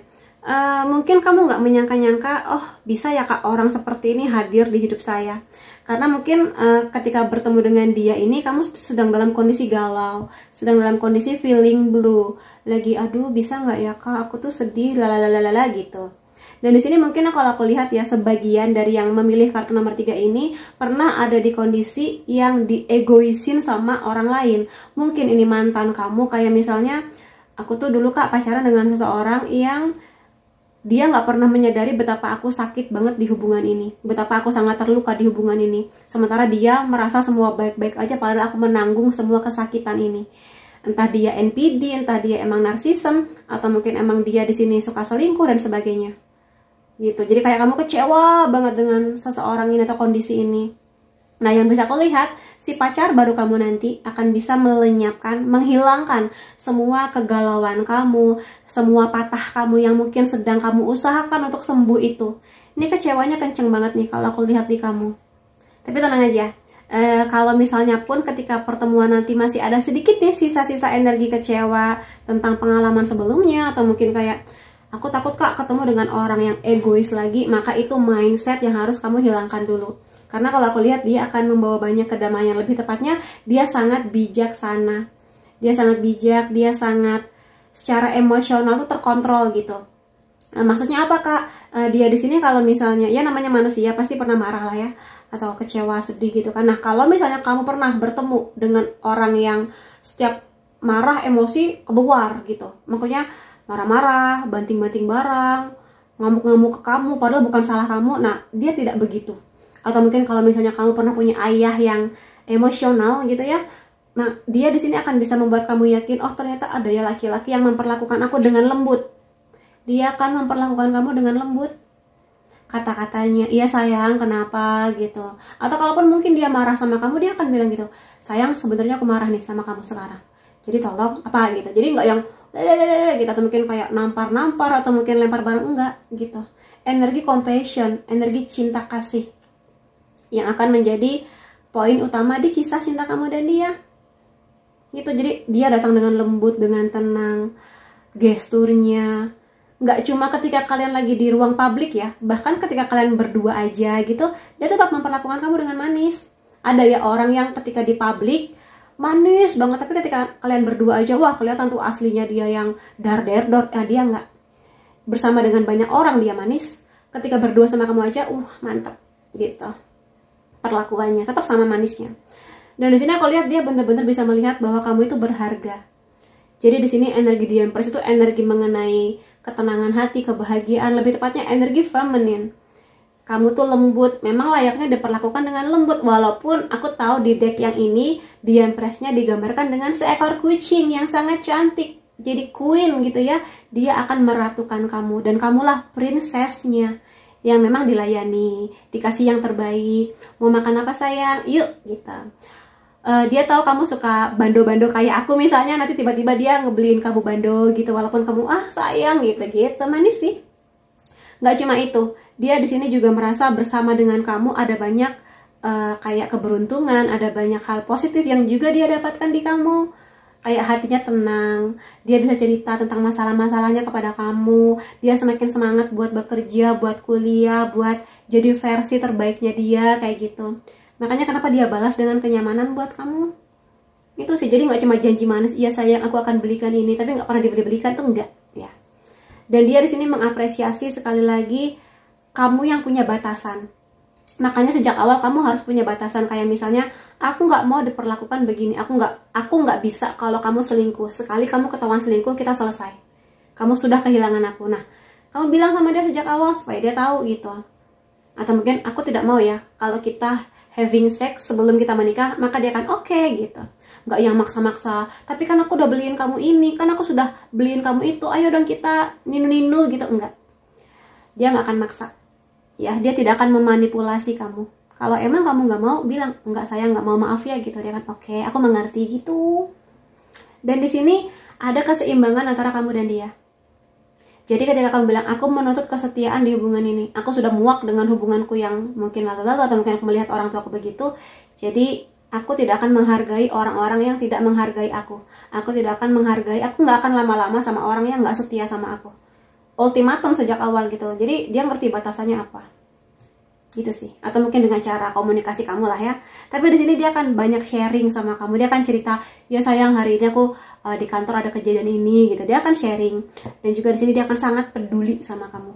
A: mungkin kamu nggak menyangka-nyangka, oh bisa ya kak orang seperti ini hadir di hidup saya. Karena mungkin ketika bertemu dengan dia ini, kamu sedang dalam kondisi galau, sedang dalam kondisi feeling blue, lagi aduh bisa nggak ya kak, aku tuh sedih, lalalala gitu. Dan di sini mungkin kalau aku lihat ya, sebagian dari yang memilih kartu nomor 3 ini pernah ada di kondisi yang diegoisin sama orang lain. Mungkin ini mantan kamu, kayak misalnya aku tuh dulu kak pacaran dengan seseorang yang dia nggak pernah menyadari betapa aku sakit banget di hubungan ini, betapa aku sangat terluka di hubungan ini. Sementara dia merasa semua baik-baik aja, padahal aku menanggung semua kesakitan ini. Entah dia NPD, entah dia emang narsisem, atau mungkin emang dia di sini suka selingkuh dan sebagainya. Gitu. Jadi kayak kamu kecewa banget dengan seseorang ini atau kondisi ini. Nah, yang bisa aku lihat, si pacar baru kamu nanti akan bisa melenyapkan, menghilangkan semua kegalauan kamu, semua patah kamu yang mungkin sedang kamu usahakan untuk sembuh itu. Ini kecewanya kenceng banget nih kalau aku lihat di kamu. Tapi tenang aja, kalau misalnya pun ketika pertemuan nanti masih ada sedikit nih sisa-sisa energi kecewa tentang pengalaman sebelumnya, atau mungkin kayak aku takut kak ketemu dengan orang yang egois lagi, maka itu mindset yang harus kamu hilangkan dulu. Karena kalau aku lihat dia akan membawa banyak kedamaian, lebih tepatnya dia sangat bijaksana. Dia sangat bijak, dia sangat secara emosional tuh terkontrol gitu. Maksudnya apa kak? Dia di sini kalau misalnya, ya namanya manusia pasti pernah marah lah ya, atau kecewa, sedih gitu kan. Nah kalau misalnya kamu pernah bertemu dengan orang yang setiap marah emosi keluar gitu, makanya marah-marah, banting-banting barang, ngamuk-ngamuk ke kamu, padahal bukan salah kamu. Nah, dia tidak begitu. Atau mungkin kalau misalnya kamu pernah punya ayah yang emosional gitu ya, nah dia di sini akan bisa membuat kamu yakin, oh ternyata ada ya laki-laki yang memperlakukan aku dengan lembut. Dia akan memperlakukan kamu dengan lembut. Kata-katanya, iya sayang, kenapa gitu. Atau kalaupun mungkin dia marah sama kamu, dia akan bilang gitu, sayang sebenarnya aku marah nih sama kamu sekarang. Jadi tolong apa gitu. Jadi nggak yang gitu, atau mungkin kayak nampar-nampar, atau mungkin lempar barang, enggak gitu. Energi compassion, energi cinta kasih yang akan menjadi poin utama di kisah cinta kamu dan dia gitu. Jadi dia datang dengan lembut, dengan tenang, gesturnya nggak cuma ketika kalian lagi di ruang publik ya, bahkan ketika kalian berdua aja gitu, dia tetap memperlakukan kamu dengan manis. Ada ya orang yang ketika di publik manis banget, tapi ketika kalian berdua aja, wah kelihatan tuh aslinya dia yang dar-der-dor. Dia nggak. Bersama dengan banyak orang dia manis, ketika berdua sama kamu aja, mantap gitu. Perlakuannya tetap sama manisnya. Dan di sini aku lihat dia benar-benar bisa melihat bahwa kamu itu berharga. Jadi di sini energi di Empress itu energi mengenai ketenangan hati, kebahagiaan, lebih tepatnya energi feminin. Kamu tuh lembut, memang layaknya diperlakukan dengan lembut. Walaupun aku tahu di deck yang ini, di Empress-nya digambarkan dengan seekor kucing yang sangat cantik. Jadi queen gitu ya. Dia akan meratukan kamu, dan kamulah princess-nya yang memang dilayani, dikasih yang terbaik. Mau makan apa sayang? Yuk gitu. Dia tahu kamu suka bando-bando kayak aku misalnya, nanti tiba-tiba dia ngebeliin kamu bando gitu, walaupun kamu sayang gitu manis sih. Nggak cuma itu, dia di sini juga merasa bersama dengan kamu ada banyak kayak keberuntungan, ada banyak hal positif yang juga dia dapatkan di kamu. Kayak hatinya tenang, dia bisa cerita tentang masalah-masalahnya kepada kamu, dia semakin semangat buat bekerja, buat kuliah, buat jadi versi terbaiknya dia kayak gitu. Makanya kenapa dia balas dengan kenyamanan buat kamu. Itu sih, jadi nggak cuma janji manis, iya sayang aku akan belikan ini, tapi nggak pernah dibeli-belikan tuh enggak ya. Dan dia di sini mengapresiasi sekali lagi kamu yang punya batasan. Makanya sejak awal kamu harus punya batasan, kayak misalnya aku nggak mau diperlakukan begini, aku nggak bisa kalau kamu selingkuh. Sekali kamu ketahuan selingkuh, kita selesai. Kamu sudah kehilangan aku. Nah, kamu bilang sama dia sejak awal supaya dia tahu gitu. Atau mungkin aku tidak mau ya kalau kita having sex sebelum kita menikah, maka dia akan oke gitu. Nggak yang maksa-maksa, tapi kan aku udah beliin kamu ini, kan aku sudah beliin kamu itu, ayo dong kita ninu-ninu gitu. Enggak, dia nggak akan maksa ya, dia tidak akan memanipulasi kamu. Kalau emang kamu nggak mau, bilang enggak sayang, nggak mau, maaf ya gitu. Dia akan oke, aku mengerti gitu. Dan di sini ada keseimbangan antara kamu dan dia. Jadi ketika kamu bilang, aku menuntut kesetiaan di hubungan ini, aku sudah muak dengan hubunganku yang mungkin lalu-lalu, atau mungkin aku melihat orang tua aku begitu, jadi Aku tidak akan menghargai orang-orang yang tidak menghargai aku. Aku tidak akan menghargai, aku nggak akan lama-lama sama orang yang nggak setia sama aku. Ultimatum sejak awal gitu. Jadi dia ngerti batasannya apa. Gitu sih. Atau mungkin dengan cara komunikasi kamu lah ya. Tapi di sini dia akan banyak sharing sama kamu. Dia akan cerita, ya sayang hari ini aku di kantor ada kejadian ini gitu. Dia akan sharing. Dan juga di sini dia akan sangat peduli sama kamu.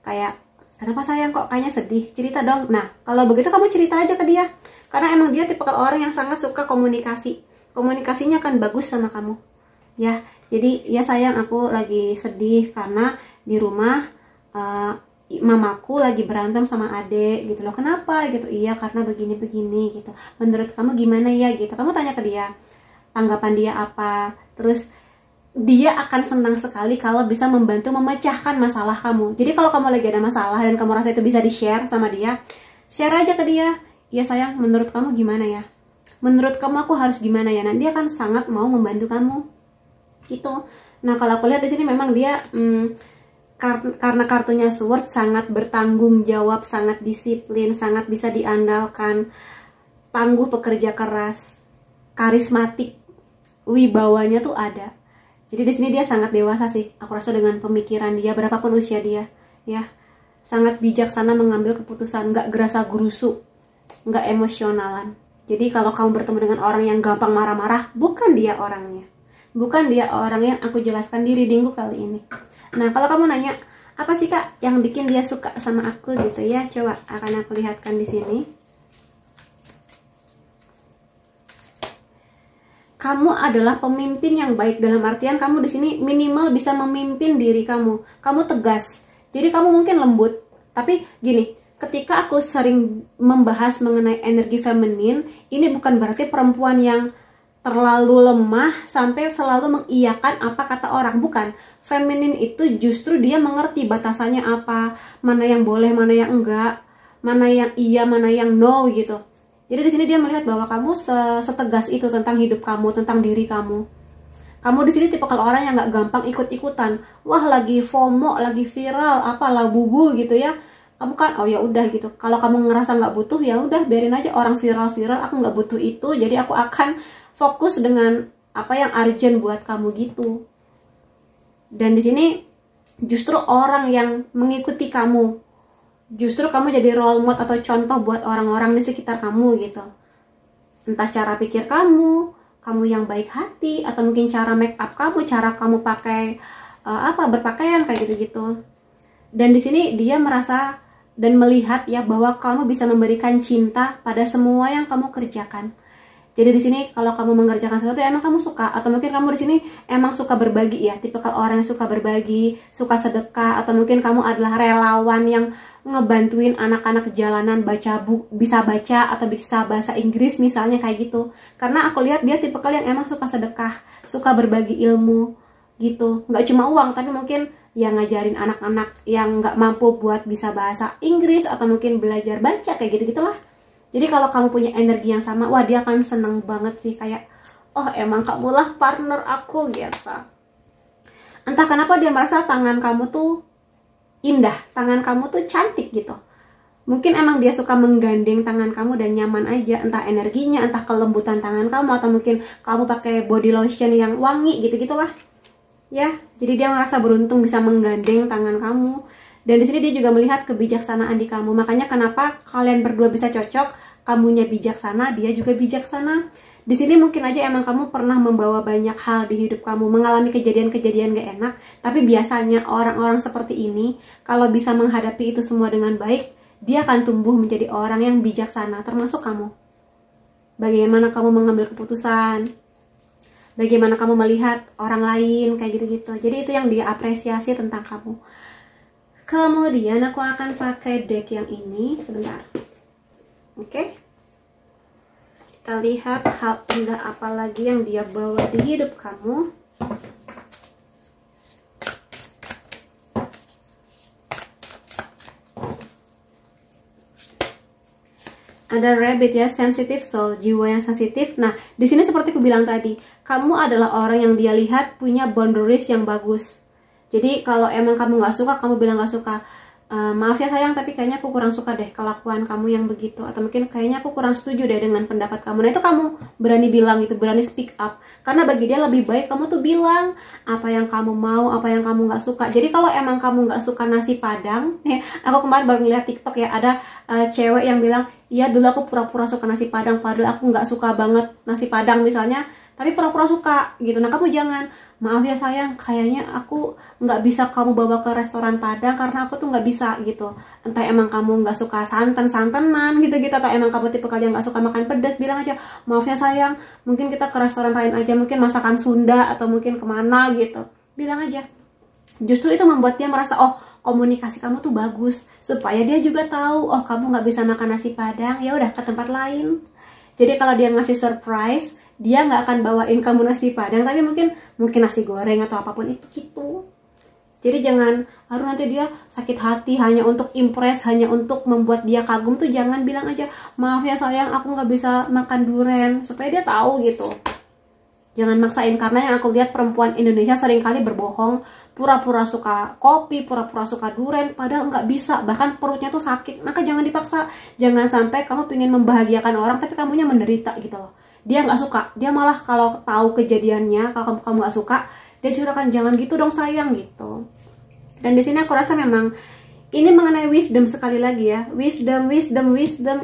A: Kayak, kenapa sayang kok kayaknya sedih? Cerita dong. Nah, kalau begitu kamu cerita aja ke dia. Karena emang dia tipe orang yang sangat suka komunikasi. Komunikasinya akan bagus sama kamu. Ya, jadi ya sayang aku lagi sedih karena di rumah mamaku lagi berantem sama adek gitu loh. Kenapa gitu? Iya karena begini-begini gitu. Menurut kamu gimana ya gitu. Kamu tanya ke dia. Tanggapan dia apa. Terus dia akan senang sekali kalau bisa membantu memecahkan masalah kamu. Jadi kalau kamu lagi ada masalah dan kamu rasa itu bisa di-share sama dia, share aja ke dia. Ya sayang, menurut kamu gimana ya? Menurut kamu aku harus gimana ya? Nah, dia akan sangat mau membantu kamu. Gitu. Nah, kalau aku lihat di sini memang dia karena kartunya Sword sangat bertanggung jawab, sangat disiplin, sangat bisa diandalkan, tangguh, pekerja keras, karismatik, wibawanya tuh ada. Jadi di sini dia sangat dewasa sih. Aku rasa dengan pemikiran dia, berapapun usia dia, ya, sangat bijaksana mengambil keputusan, nggak gerasa-gerusu, nggak emosionalan. Jadi kalau kamu bertemu dengan orang yang gampang marah-marah, bukan dia orangnya. Bukan dia orang yang aku jelaskan di readingku kali ini. Nah, kalau kamu nanya, apa sih kak yang bikin dia suka sama aku gitu ya? Coba akan aku lihatkan di sini. Kamu adalah pemimpin yang baik, dalam artian kamu di sini minimal bisa memimpin diri kamu. Kamu tegas. Jadi kamu mungkin lembut. Tapi gini, ketika aku sering membahas mengenai energi feminin, ini bukan berarti perempuan yang terlalu lemah sampai selalu mengiyakan apa kata orang. Bukan. Feminin itu justru dia mengerti batasannya apa, mana yang boleh, mana yang enggak, mana yang iya, mana yang no gitu. Jadi di sini dia melihat bahwa kamu setegas itu tentang hidup kamu, tentang diri kamu. Kamu di sini tipe orang yang nggak gampang ikut-ikutan. Wah, lagi FOMO, lagi viral, apa labubu gitu ya. Kamu kan, oh ya udah gitu. Kalau kamu ngerasa nggak butuh, ya udah biarin aja orang viral-viral. Aku nggak butuh itu, jadi aku akan fokus dengan apa yang urgent buat kamu gitu. Dan di sini justru orang yang mengikuti kamu. Justru kamu jadi role model atau contoh buat orang-orang di sekitar kamu gitu. Entah cara pikir kamu yang baik hati, atau mungkin cara make up kamu, cara kamu pakai berpakaian kayak gitu-gitu. Dan di sini dia merasa dan melihat ya bahwa kamu bisa memberikan cinta pada semua yang kamu kerjakan. Jadi di sini kalau kamu mengerjakan sesuatu ya emang kamu suka, atau mungkin kamu di sini emang suka berbagi ya, tipikal orang yang suka berbagi, suka sedekah, atau mungkin kamu adalah relawan yang ngebantuin anak-anak jalanan bisa baca atau bisa bahasa Inggris misalnya kayak gitu. Karena aku lihat dia tipikal yang emang suka sedekah, suka berbagi ilmu gitu. Nggak cuma uang, tapi mungkin ya ngajarin anak-anak yang nggak mampu buat bisa bahasa Inggris atau mungkin belajar baca kayak gitu-gitulah. Jadi kalau kamu punya energi yang sama, wah dia akan seneng banget sih, kayak oh emang kamulah partner aku gitu. Entah kenapa dia merasa tangan kamu tuh indah, tangan kamu tuh cantik gitu. Mungkin emang dia suka menggandeng tangan kamu dan nyaman aja, entah energinya, entah kelembutan tangan kamu, atau mungkin kamu pakai body lotion yang wangi gitu-gitulah. Ya, jadi dia merasa beruntung bisa menggandeng tangan kamu. Dan di sini dia juga melihat kebijaksanaan di kamu. Makanya kenapa kalian berdua bisa cocok, kamunya bijaksana, dia juga bijaksana. Di sini mungkin aja emang kamu pernah membawa banyak hal di hidup kamu, mengalami kejadian-kejadian gak enak. Tapi biasanya orang-orang seperti ini, kalau bisa menghadapi itu semua dengan baik, dia akan tumbuh menjadi orang yang bijaksana, termasuk kamu. Bagaimana kamu mengambil keputusan, bagaimana kamu melihat orang lain, kayak gitu-gitu. Jadi itu yang dia apresiasi tentang kamu. Kemudian aku akan pakai deck yang ini sebentar. Oke. Kita lihat hal indah apa lagi yang dia bawa di hidup kamu. Ada rabbit ya, sensitive soul, jiwa yang sensitif. Nah, di sini seperti aku bilang tadi, kamu adalah orang yang dia lihat punya boundaries yang bagus. Jadi kalau emang kamu nggak suka, kamu bilang nggak suka. maaf ya sayang, tapi kayaknya aku kurang suka deh kelakuan kamu yang begitu, atau mungkin kayaknya aku kurang setuju deh dengan pendapat kamu. Nah itu kamu berani bilang gitu, berani speak up, karena bagi dia lebih baik kamu tuh bilang apa yang kamu mau, apa yang kamu nggak suka. Jadi kalau emang kamu nggak suka nasi padang, aku kemarin baru lihat TikTok ya, ada cewek yang bilang, iya dulu aku pura-pura suka nasi padang, padahal aku nggak suka banget nasi padang misalnya, tapi pura-pura suka gitu. Nah kamu jangan, maaf ya sayang, kayaknya aku nggak bisa kamu bawa ke restoran Padang karena aku tuh nggak bisa gitu. Entah emang kamu nggak suka santan-santanan gitu-gitu, atau emang kamu tipe kalian nggak suka makan pedas, bilang aja, maaf ya sayang, mungkin kita ke restoran lain aja, mungkin masakan Sunda atau mungkin kemana gitu. Bilang aja. Justru itu membuat dia merasa, oh komunikasi kamu tuh bagus, supaya dia juga tahu, oh kamu nggak bisa makan nasi Padang, ya udah ke tempat lain. Jadi kalau dia ngasih surprise, dia nggak akan bawain kamu nasi Padang, tapi mungkin nasi goreng atau apapun itu gitu. Jadi jangan, harus nanti dia sakit hati hanya untuk impress, hanya untuk membuat dia kagum tuh jangan. Bilang aja, maaf ya sayang, aku nggak bisa makan durian, supaya dia tahu gitu. Jangan maksain, karena yang aku lihat perempuan Indonesia seringkali berbohong, pura-pura suka kopi, pura-pura suka durian, padahal nggak bisa, bahkan perutnya tuh sakit. Maka jangan dipaksa, jangan sampai kamu pengen membahagiakan orang tapi kamunya menderita gitu loh. Dia nggak suka, dia malah kalau tahu kejadiannya, kalau kamu nggak suka, dia curahkan, jangan gitu dong sayang gitu. Dan di sini aku rasa memang ini mengenai wisdom sekali lagi ya, wisdom.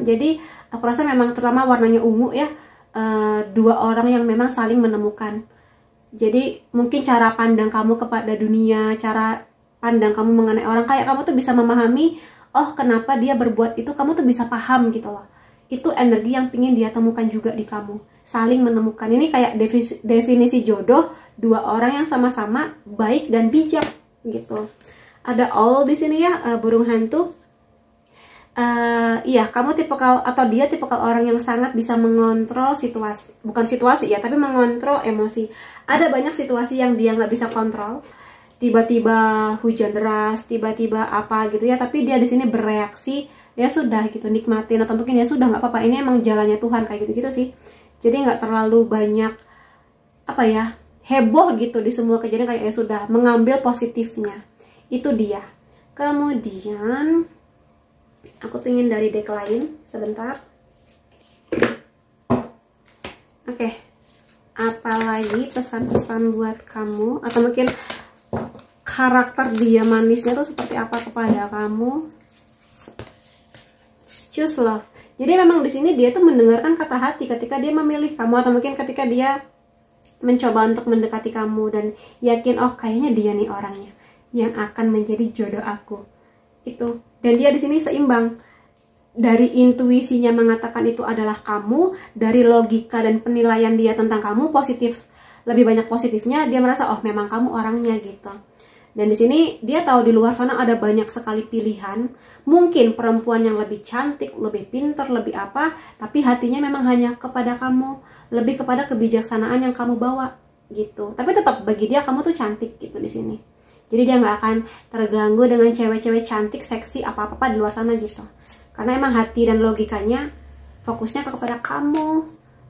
A: Jadi aku rasa memang terutama warnanya ungu ya. Dua orang yang memang saling menemukan. Jadi mungkin cara pandang kamu kepada dunia, cara pandang kamu mengenai orang, kayak kamu tuh bisa memahami, oh kenapa dia berbuat itu, kamu tuh bisa paham gitu loh. Itu energi yang pingin dia temukan juga di kamu, saling menemukan. Ini kayak definisi jodoh, dua orang yang sama-sama baik dan bijak gitu. Ada all di sini ya, burung hantu. Iya, kamu tipikal atau dia tipikal orang yang sangat bisa mengontrol situasi, bukan situasi ya, tapi mengontrol emosi. Ada banyak situasi yang dia nggak bisa kontrol, tiba-tiba hujan deras, tiba-tiba apa gitu ya, tapi dia di sini bereaksi, ya sudah gitu, nikmatin, atau mungkin ya sudah nggak apa-apa, ini emang jalannya Tuhan, kayak gitu-gitu sih. Jadi nggak terlalu banyak apa ya, heboh gitu di semua kejadian, kayak ya sudah mengambil positifnya. Itu dia. Kemudian aku pengen dari deck lain sebentar. Oke. Apalagi pesan-pesan buat kamu, atau mungkin karakter dia manisnya tuh seperti apa kepada kamu? Choose love. Jadi memang di sini dia tuh mendengarkan kata hati ketika dia memilih kamu, atau mungkin ketika dia mencoba untuk mendekati kamu dan yakin, oh kayaknya dia nih orangnya yang akan menjadi jodoh aku. Itu. Dan dia di sini seimbang. Dari intuisinya mengatakan itu adalah kamu, dari logika dan penilaian dia tentang kamu positif, lebih banyak positifnya, dia merasa oh memang kamu orangnya gitu. Dan di sini dia tahu di luar sana ada banyak sekali pilihan, mungkin perempuan yang lebih cantik, lebih pintar, lebih apa, tapi hatinya memang hanya kepada kamu, lebih kepada kebijaksanaan yang kamu bawa gitu. Tapi tetap bagi dia kamu tuh cantik gitu di sini. Jadi dia nggak akan terganggu dengan cewek-cewek cantik, seksi, apa-apa di luar sana gitu. Karena emang hati dan logikanya fokusnya kepada kamu.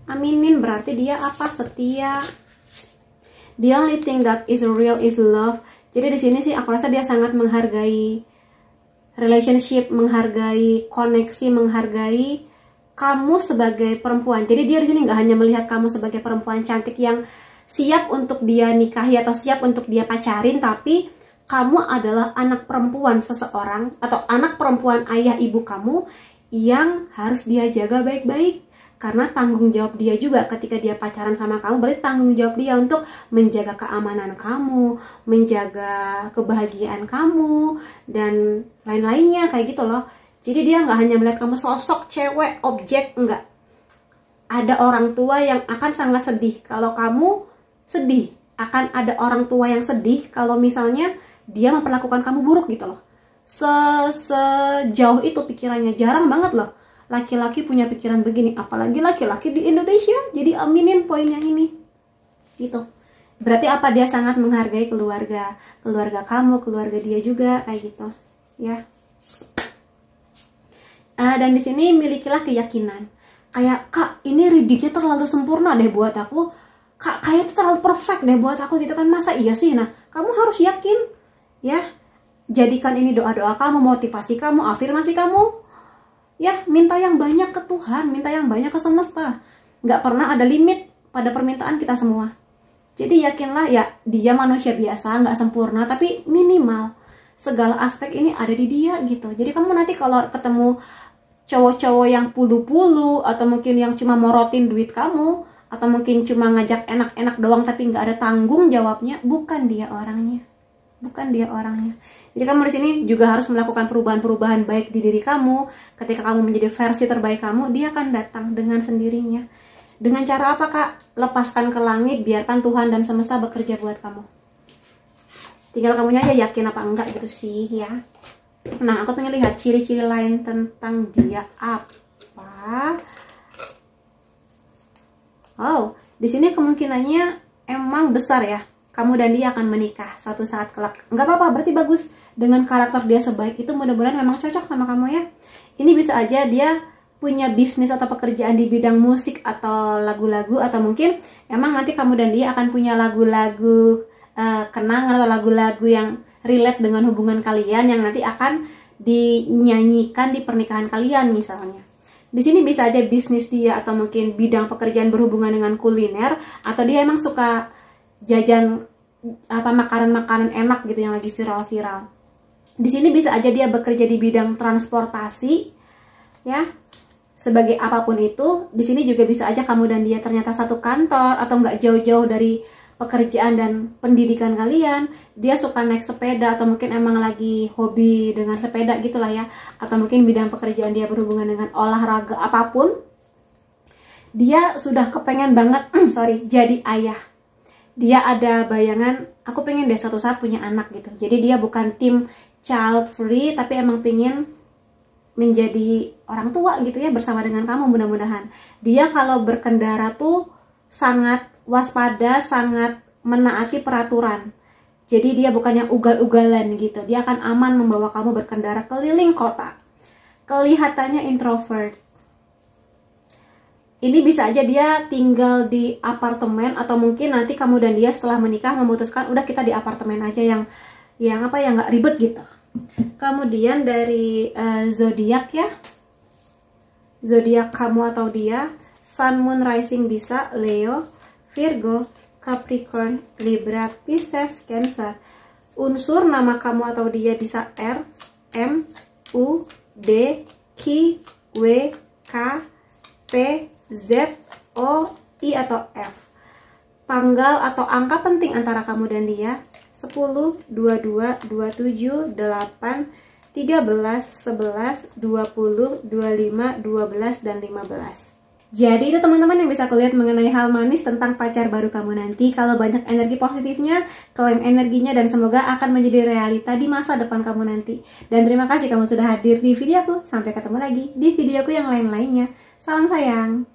A: Aminin, berarti dia apa? Setia. The only thing that is real is love. Jadi di sini sih aku rasa dia sangat menghargai relationship, menghargai koneksi, menghargai kamu sebagai perempuan. Jadi dia di sini nggak hanya melihat kamu sebagai perempuan cantik yang siap untuk dia nikahi atau siap untuk dia pacarin, tapi kamu adalah anak perempuan seseorang atau anak perempuan ayah ibu kamu yang harus dia jaga baik-baik. Karena tanggung jawab dia juga ketika dia pacaran sama kamu, berarti tanggung jawab dia untuk menjaga keamanan kamu, menjaga kebahagiaan kamu, dan lain-lainnya kayak gitu loh. Jadi dia nggak hanya melihat kamu sosok cewek, objek, enggak. Ada orang tua yang akan sangat sedih kalau kamu sedih. Akan ada orang tua yang sedih kalau misalnya dia memperlakukan kamu buruk gitu loh. Sejauh itu pikirannya, jarang banget loh laki-laki punya pikiran begini, apalagi laki-laki di Indonesia. Jadi aminin poin yang ini gitu. Berarti apa, dia sangat menghargai keluarga kamu, keluarga dia juga kayak gitu ya. Dan di sini milikilah keyakinan, kayak kak ini readingnya terlalu sempurna deh buat aku, kak kayaknya terlalu perfect deh buat aku gitu kan, masa iya sih. Nah kamu harus yakin ya, Jadikan ini doa-doa kamu, motivasi kamu, afirmasi kamu. Ya, minta yang banyak ke Tuhan, minta yang banyak ke semesta. Nggak pernah ada limit pada permintaan kita semua. Jadi yakinlah ya, dia manusia biasa, nggak sempurna, tapi minimal segala aspek ini ada di dia gitu. Jadi kamu nanti kalau ketemu cowok-cowok yang pulu-pulu, atau mungkin yang cuma morotin duit kamu, atau mungkin cuma ngajak enak-enak doang tapi nggak ada tanggung jawabnya, bukan dia orangnya. Bukan dia orangnya. Jadi kamu di sini juga harus melakukan perubahan-perubahan baik di diri kamu. Ketika kamu menjadi versi terbaik kamu, dia akan datang dengan sendirinya. Dengan cara apa, Kak? Lepaskan ke langit, biarkan Tuhan dan semesta bekerja buat kamu. Tinggal kamunya aja yakin apa enggak gitu sih ya. Nah, aku pengen lihat ciri-ciri lain tentang dia apa. Oh, di sini kemungkinannya emang besar ya. Kamu dan dia akan menikah suatu saat kelak. Nggak apa-apa, berarti bagus. Dengan karakter dia sebaik itu, mudah-mudahan memang cocok sama kamu ya. Ini bisa aja dia punya bisnis atau pekerjaan di bidang musik atau lagu-lagu, atau mungkin emang nanti kamu dan dia akan punya lagu-lagu kenangan atau lagu-lagu yang relate dengan hubungan kalian yang nanti akan dinyanyikan di pernikahan kalian misalnya. Di sini bisa aja bisnis dia atau mungkin bidang pekerjaan berhubungan dengan kuliner, atau dia emang suka jajan makanan-makanan enak gitu yang lagi viral-viral. Di sini bisa aja dia bekerja di bidang transportasi ya. Sebagai apapun itu, di sini juga bisa aja kamu dan dia ternyata satu kantor atau nggak jauh-jauh dari pekerjaan dan pendidikan kalian. Dia suka naik sepeda atau mungkin emang lagi hobi dengan sepeda gitulah ya. Atau mungkin bidang pekerjaan dia berhubungan dengan olahraga apapun. Dia sudah kepengen banget jadi ayah. Dia ada bayangan, aku pengen deh suatu saat punya anak gitu. Jadi dia bukan tim child free, tapi emang pengen menjadi orang tua gitu ya bersama dengan kamu mudah-mudahan. Dia kalau berkendara tuh sangat waspada, sangat menaati peraturan. Jadi dia bukan yang ugal-ugalan gitu. Dia akan aman membawa kamu berkendara keliling kota. Kelihatannya introvert. Ini bisa aja dia tinggal di apartemen, atau mungkin nanti kamu dan dia setelah menikah memutuskan udah kita di apartemen aja yang nggak ribet gitu. Kemudian dari zodiak ya, zodiak kamu atau dia, Sun, Moon, Rising bisa Leo, Virgo, Capricorn, Libra, Pisces, Cancer. Unsur nama kamu atau dia bisa R, M, U, D, Q, W, K, P, Z, O, I atau F. Tanggal atau angka penting antara kamu dan dia 10, 22, 27, 8, 13, 11, 20, 25, 12, dan 15. Jadi itu teman-teman yang bisa aku lihat mengenai hal manis tentang pacar baru kamu nanti. Kalau banyak energi positifnya, klaim energinya, dan semoga akan menjadi realita di masa depan kamu nanti. Dan terima kasih kamu sudah hadir di video aku. Sampai ketemu lagi di videoku yang lain-lainnya. Salam sayang.